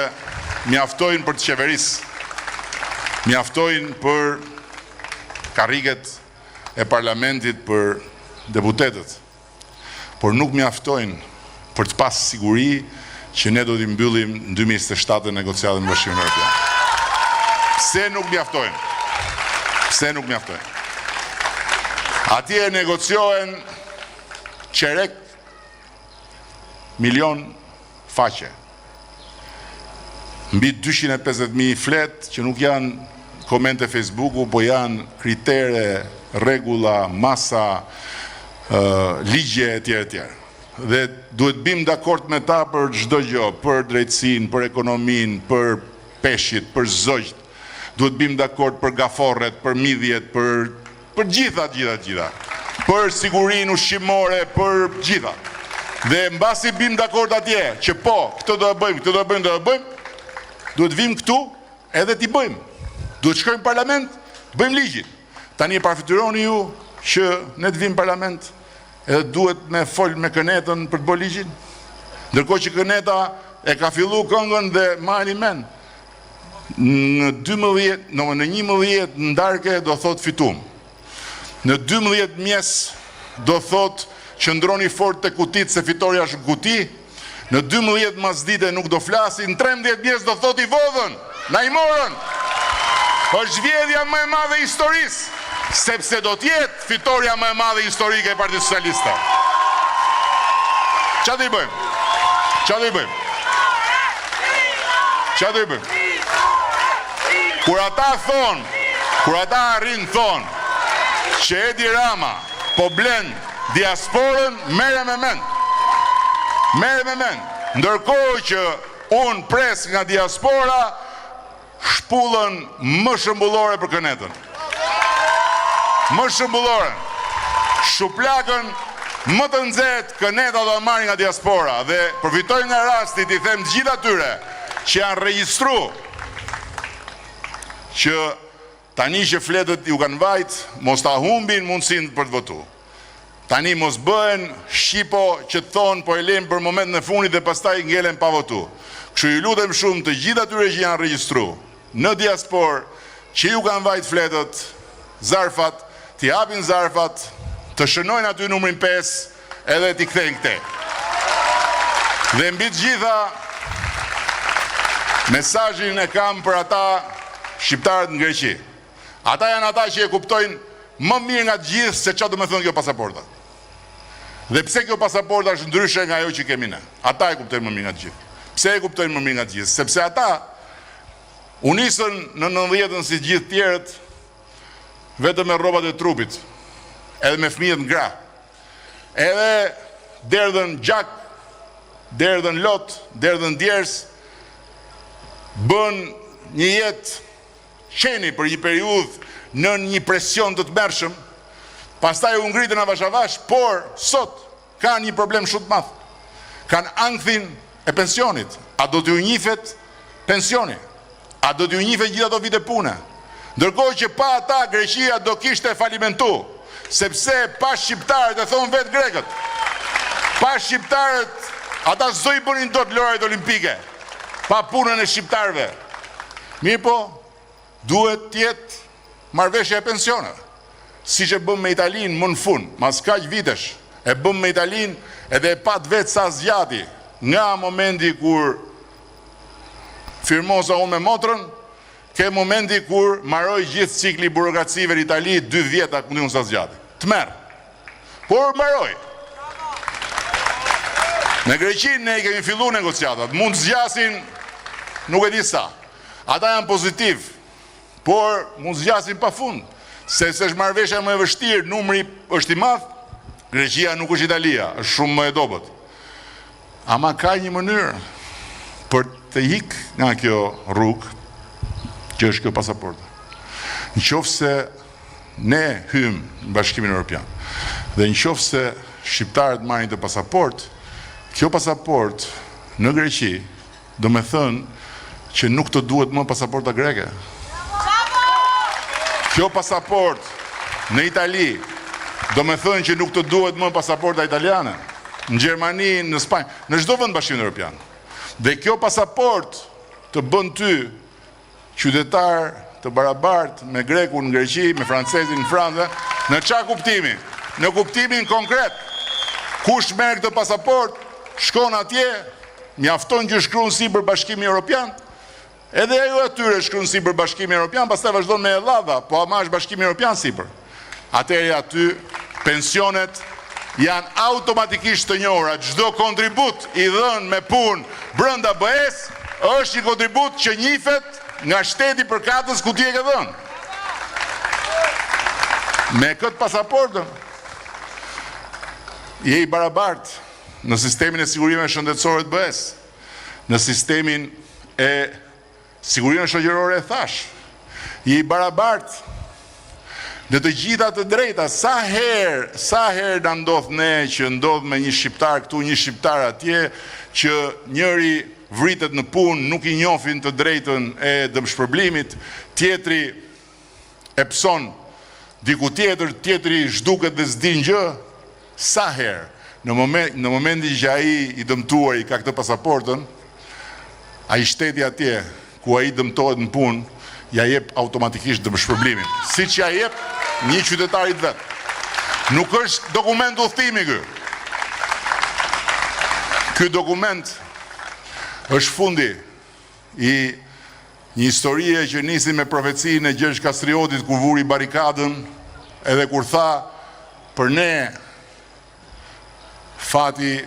mjaftojnë për të qeverisë, mjaftojnë për karriget e parlamentit, për deputetët, por nuk mjaftojnë për të pas siguri që ne do t'i mbyllim në 2027 negociatën me Bashkimin Evropian. Pse nuk mjaftojnë? Pse nuk mjaftojnë? Atje negociohen qerek milion faqe. Mbi 250.000 flet që nuk janë komente Facebooku, po janë kritere, regula, masa, ligje e tjere. Dhe duhet bim dakord me ta për çdo gjë, për drejtësinë, për ekonominë, për peshqit, për zogjt. Duhet bim dakord për gaforret, për midhjet, për gjitha. Për sigurinë ushqimore, për gjitha. Dhe mbasi bim dakord atje që po, këtë do e bëjmë, duhet vim këtu edhe t'i bëjmë. Duhet shkojmë në parlament, bëjmë ligjin. Tani e parafityroni ju që ne të vim në parlament edhe duhet me fol me Kënetën për të bërë ligjin. Ndërkohë që Këneta e ka fillu këngën dhe marrni mend. Në 11 ndarke do thot fitum. Në 12 mjes do thot qëndroni fort të kutit se fitoria është kuti. Në 12 masdite nuk do flasi, në 13 mjes do thot i vodhën, na i morën. Është zgjedhja më e madhe e historisë, sepse do t'jetë fitoria më e madhe historike e Partisë Socialiste. Çfarë do i bëjmë? Çfarë do i bëjmë? Kur ata arrin thonë që Edi Rama po blen diasporën, merre me mend. Ndërkohë që unë pres nga diaspora shpullën më shëmbullore për Kënetën. Më shëmbullore. Shuplakën më të nxehtë Këneta do marrë nga diaspora dhe përfitoj nga rastit i them të gjithë atyre që janë regjistru që tani që fletët ju kanë vajt, mos ta humbin mundësin për të votu. Tani mos bëhen shqipo që thonë po e lem për moment në fundit dhe pastaj ngelen pa votu. Kështu ju lutem shumë të gjithë atyre që janë regjistru në diaspor, që ju kanë vajt fletët, zarfat, t'i hapin zarfat, të shënojnë aty numrin 5 edhe t'i kthejnë këte. Dhe mbi të gjitha, mesazhin e kam për ata shqiptarët në Greqi. Ata janë ata që e kuptojnë më mirë nga të gjithë se çfarë do të thonë kjo pasaporta. Dhe pse kjo pasaporta është ndryshe nga ajo që kemi ne. Ata e kuptojnë më mirë nga të gjithë. Pse e kuptojnë më mirë nga të gjithë? Sepse ata u nisën në 90-ën si gjithë tjerët vetëm me rrobat e trupit, edhe me fëmijët në gra. Edhe derdhën gjak, derdhën lot, derdhën djers, bën një jetë qeni për një periudhë në një presion të tmerrshëm, pastaj u ngritën avash avash, por sot ka një problem shumë të madh. Kanë ankthin e pensionit. A do t'ju njifet pensioni? A do t'ju njifet gjitha ato vite pune? Ndërkohë që pa ata Greqia do kishte falimentu, sepse pa shqiptarët, e thonë vetë grekët, pa shqiptarët, ata s'do i bënin dot lojrat olimpike, pa punën e shqiptarëve. Mirë po, duhet tjetë marrëveshje e pensioneve. Si që bëm me Italinë më në fund, mas kaq vitesh, e bëm me Italinë edhe e pat vetë sa zgjati, nga momenti kur firmosa unë me motrën, ke momenti kur maroj gjithë cikli burokracive në Itali 2 vjeta këndi unë sa zgjati. Të merë. Por maroj. Me Greqinë ne i kemi fillu negociatat. Mund zgjasin, nuk e di sa. Ata janë pozitiv, por mund zgjasin pa fund. Se është marrëveshja më e vështirë, numri është i madh, Greqia nuk është Italia, është shumë më e dobët. Ama ka një mënyrë për të hik nga kjo rrugë, që është kjo pasaportë. Në qoftë se ne hymë në Bashkimin Evropian, dhe në qoftë se shqiptarët marrin të pasaportë, kjo pasaportë në Greqi do me thënë që nuk të duhet më pasaporta greke. Kjo pasaportë në Itali do me thënë që nuk të duhet më pasaporta italiane. Në Gjermani, në Spanjë, në çdo vend Bashkimin Evropian. Dhe kjo pasaportë të bën ty qytetar të barabartë me grekun në Greqi, me francezin në Francë, në çfarë kuptimi? Në kuptimin konkret. Kush merr këtë pasaportë, shkon atje, mjafton që shkruan sipër Bashkimi Evropian, edhe ajo atyre shkruan sipër Bashkimi Evropian, pastaj vazhdon me Ellada, po ama është Bashkimi Evropian sipër. Atëherë aty pensionet janë automatikisht të njohura. Çdo kontribut i dhënë me punë brenda BE-s është një kontribut që njifet nga shteti për katës ku ti e ke dhënë. Me këtë pasaportën je i barabartë në sistemin e sigurimeve shëndetësore të BE-s, në sistemin e sigurimeve shoqërore e thash, je i barabartë në të gjitha të drejta. Sa herë na ndodh ne që ndodh me një shqiptar këtu, një shqiptar atje, që njëri vritet në punë, nuk i njohin të drejtën e dëmshpërblimit, tjetri e pson diku tjetër, tjetri zhduket dhe s'din gjë. Sa herë në momentin që ai i dëmtuari ka këtë pasaportën, ai shteti atje ku ai dëmtohet në punë ja jep automatikisht dëmshpërblimin, siç ja jep një qytetarit vet. Nuk është dokument udhëtimi ky. Ky dokument është fundi i një historie që nisi me profecinë e Gjergj Kastriotit kur vuri barikadën, edhe kur tha për ne fati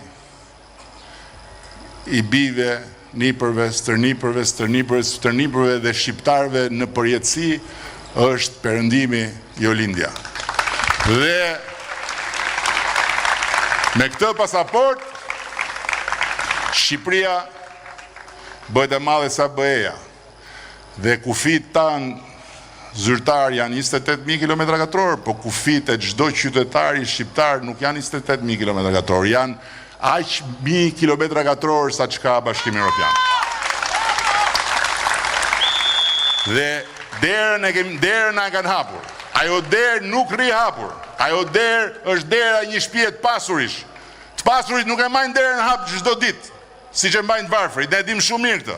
i bive nipërve, stërnipërve dhe shqiptarve në përjetësi është perëndimi jo lindja. Dhe me këtë pasaport Shqipëria bëhet e madhe sa BE-ja. Dhe kufit tanë zyrtar janë 28.000 km2, po kufit e çdo qytetari shqiptar nuk janë 28.000 km2, janë aq 1.000 km2 sa çka Bashkimi Evropian. Dhe derën na kanë hapur. Ajo derë nuk rri hapur. Ajo derë është dera një shtëpie të pasurish. Të pasurit nuk e majnë derën hap çdo ditë, siç e mbajnë të varfërit. Ne dim shumë mirë këtë.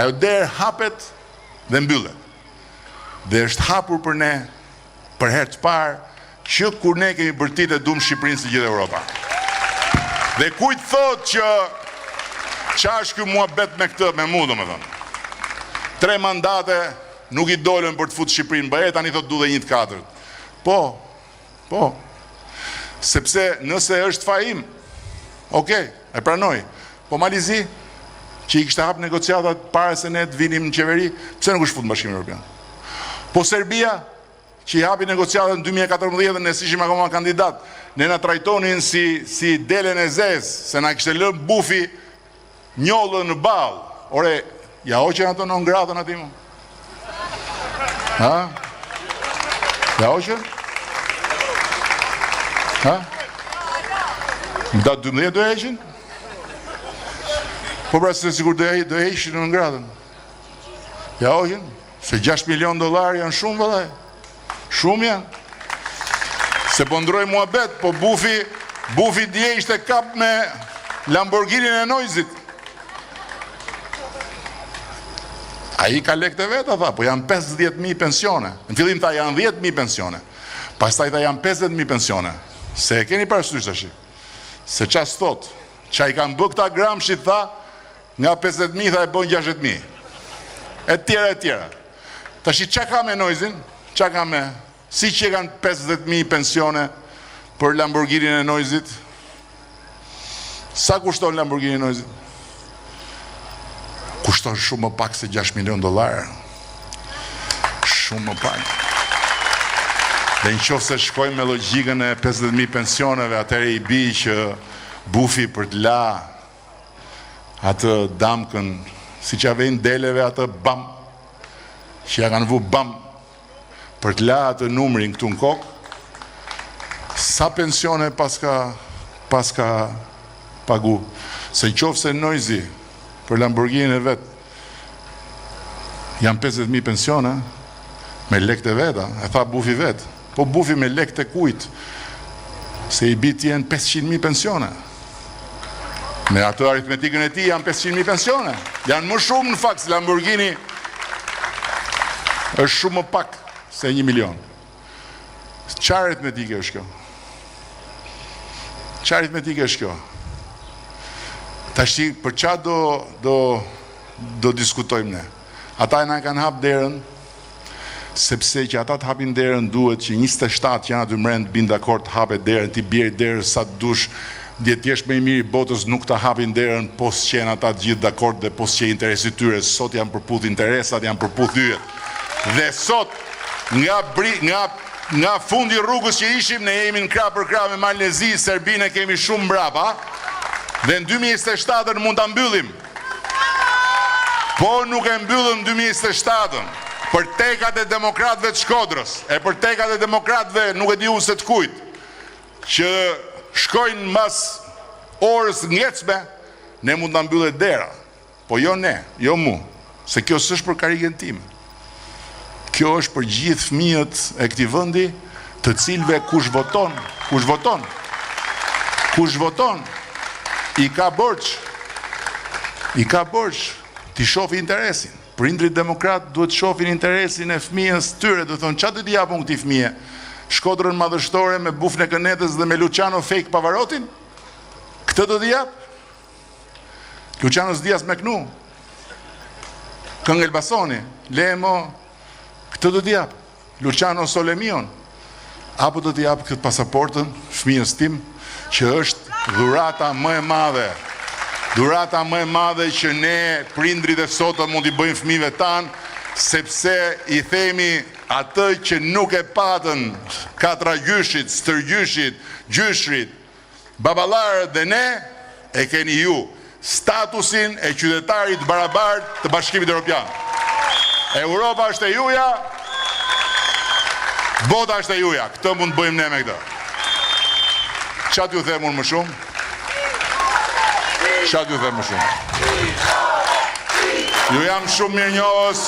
Ajo derë hapet dhe mbyllet. Dhe është hapur për ne për herë të parë që kur ne kemi bërtitë duam Shqipërinë si gjithë Europa. Dhe kujt thot që çfarë është ky muhabet me këtë, me mua domethënë. 3 mandate nuk i dolën për të futur Shqipërinë në BE, tani thot du dhe 1 të 4. Po. Sepse nëse është fajim, okay, e pranoj. Po Malizi, që i kishte hap negociatat para se ne të vinim në qeveri, pse nuk është futur në Bashkimin Evropian? Po Serbia, që i hapi negociatat në 2014 dhe ne ishim akoma kandidat, ne na trajtonin si delen e zez, se na kishte lënë bufi njollën në ball. Ore, ja hoqen ato në ngratën ati mu? Ha? Ja hoqen? Ha? Në datë 12 do heqin? Po pra se sigur do heqin në ngradën. Ja ohin, se 6 milion dolar janë shumë vëllai. Shumë janë. Se po ndroj muhabet, po bufi dje ishte kap me Lamborghini e Noizit. A i ka lekte vetë, tha, po janë 50.000 pensione. Në fillim tha janë 10.000 pensione. Pastaj tha janë 50.000 pensione. Se e keni parasysh tash. Se qas thot, qa i kanë bë këta Gramshit, tha, nga 50.000 tha e bën 60.000. E tjera. Tash qa ka me Noizin? Qa ka me? Si që kanë 50.000 pensione për Lamborghini e Noizit? Sa kushton Lamborghini e Noizit? Kushton shumë më pak se 6 milion dolar. Shumë më pak. Dhe në qofë se shkojmë me logjikën e 50.000 pensioneve, atëre i bi që bufi për të la atë damkën, si që avejnë deleve atë bam, që ja kanë vu bam, për të la atë numrin këtu në kokë, sa pensione paska pagu. Se në qofë se Noizi, për Lamborghini e vetë, janë 50.000 pensione, me lekte veta, e tha bufi vetë, po bufi me lekte kujtë, se i biti janë 500.000 pensione. Me atë aritmetikën e ti janë 500.000 pensione. Janë më shumë në fakt, se Lamborghini është shumë më pak se 1 milion. Qa aritmetike është kjo? Qa aritmetike është kjo? Tashti, për qa do diskutojmë ne? Ata e na kanë hap derën, sepse që ata të hapin derën duhet që 27 që janë aty mrend bin dakord të hapet derën, ti bjerë derën sa të dush, djetjesh me i miri botës nuk të hapin derën, po s'qenë ata të gjithë dakord dhe po s'qe interesi tyre, sot janë përputh interesat, janë përputh yjet. Dhe sot, nga fundi rrugës që ishim, ne jemi në krah për krah me Malezi, Serbinë kemi shumë mbrapa, dhe në 2027 mund të mbyllim. Po nuk e mbyllëm 2027 për tekat e demokratëve të Shkodrës, e për tekat e demokratëve nuk e di unë se të kujt, që shkojnë mas orës ngecme, ne mund të mbyllet dera. Po jo ne, jo mu, se kjo s'është për karikën time. Kjo është për gjithë fëmijët e këtij vendi, të cilëve kush voton, i ka borç, t'i shofi interesin. Prindrit demokrat duhet shofin interesin e fëmijës tyre, do thonë, çfarë do t'i japun këtij fëmije? Shkodrën madhështore me Bufën e Kënetës dhe me Luciano Fake Pavarotin? Këtë do t'i jap? Luciano Diaz me Knu? Këngë Elbasoni? Lemo? Këtë do t'i jap? Luciano Solemion? Apo do t'i jap këtë pasaportën fëmijës tim, që është dhurata më e madhe. Dhurata më e madhe që ne, prindrit e sotëm, mund t'i bëjmë fëmijëve tanë, sepse i themi atë që nuk e patën katra gjyshit, stërgjyshit, gjyshrit, babalarët dhe ne, e keni ju statusin e qytetarit barabart të Bashkimit Evropian. Europa është e juja, bota është e juja. Këtë mund të bëjmë ne me këtë. Qatë ju them unë më shumë? Qatë ju them më shumë? Ju jam shumë mirë njohës,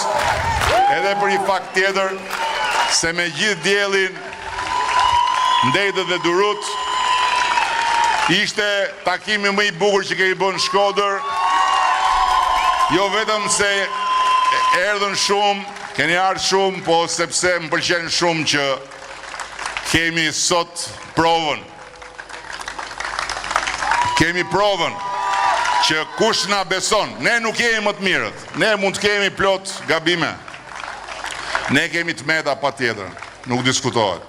edhe për i fakt tjetër, se me gjithë diellin, Ndejtët dhe Durut, ishte takimi më i bukur që kemi bën në Shkodër, jo vetëm se erdhën shumë, keni ardhur shumë, po sepse më pëlqen shumë që kemi sot provën. Kemi provën që kush na beson, ne nuk jemi më të mirët, ne mund të kemi plot gabime, ne kemi të meta pa tjetër, nuk diskutohet.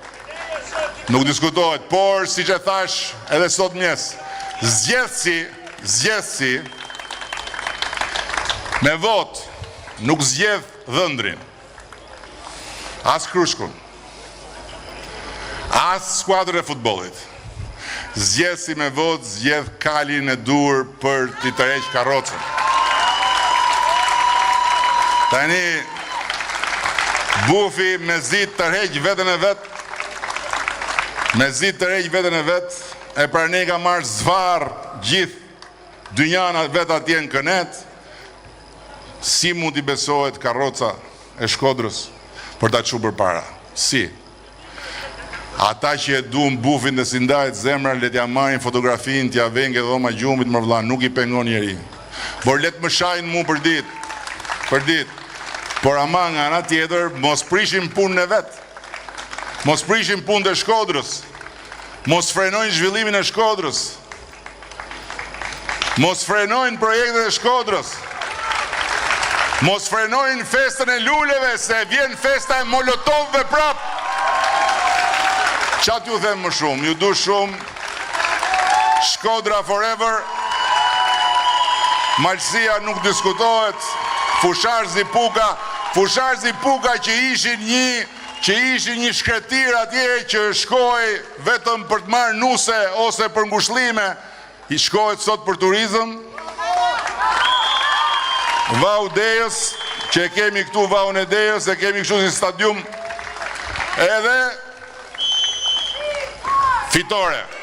Nuk diskutohet, por si që thash edhe sot mjes, zgjedhësi me vot nuk zgjedh dhëndrin, as Krushkun, as skuadrën e futbollit. Zgjedhësi me vot zgjedh kalin e dur për t'i tërheq karrocën. Tani Bufi me zit tërheq veten e vet, e pra ne ka marrë zvarë gjithë dynjana vetë atje në Kënet, si mund t'i besohet karroca e Shkodrës për ta çuar përpara? Si? Ata që e duan bufin dhe si ndajt zemra, le t'ja marrin fotografin, t'ja vengë dhe dhoma gjumit më vëlla, nuk i pengon njeri. Por let më shajnë mu për ditë. Por ama nga ana tjetër, mos prishim punën e vetë. Mos prishim punën e Shkodrës. Mos frenojnë zhvillimin e Shkodrës. Mos frenojnë projektet e Shkodrës. Mos frenojnë festën e luleve, se vjen festa e Molotovëve prap. Qatë ju them më shumë, ju du shumë, Shkodra forever, Malësia nuk diskutohet, Fusharzi Puka që ishin një shkretir atje që shkoj vetëm për të marrë nuse ose për ngushlime, i shkohet sot për turizëm. Vau Dejës, që e kemi këtu Vaun e Dejës, e kemi kështu si stadium, edhe fitore.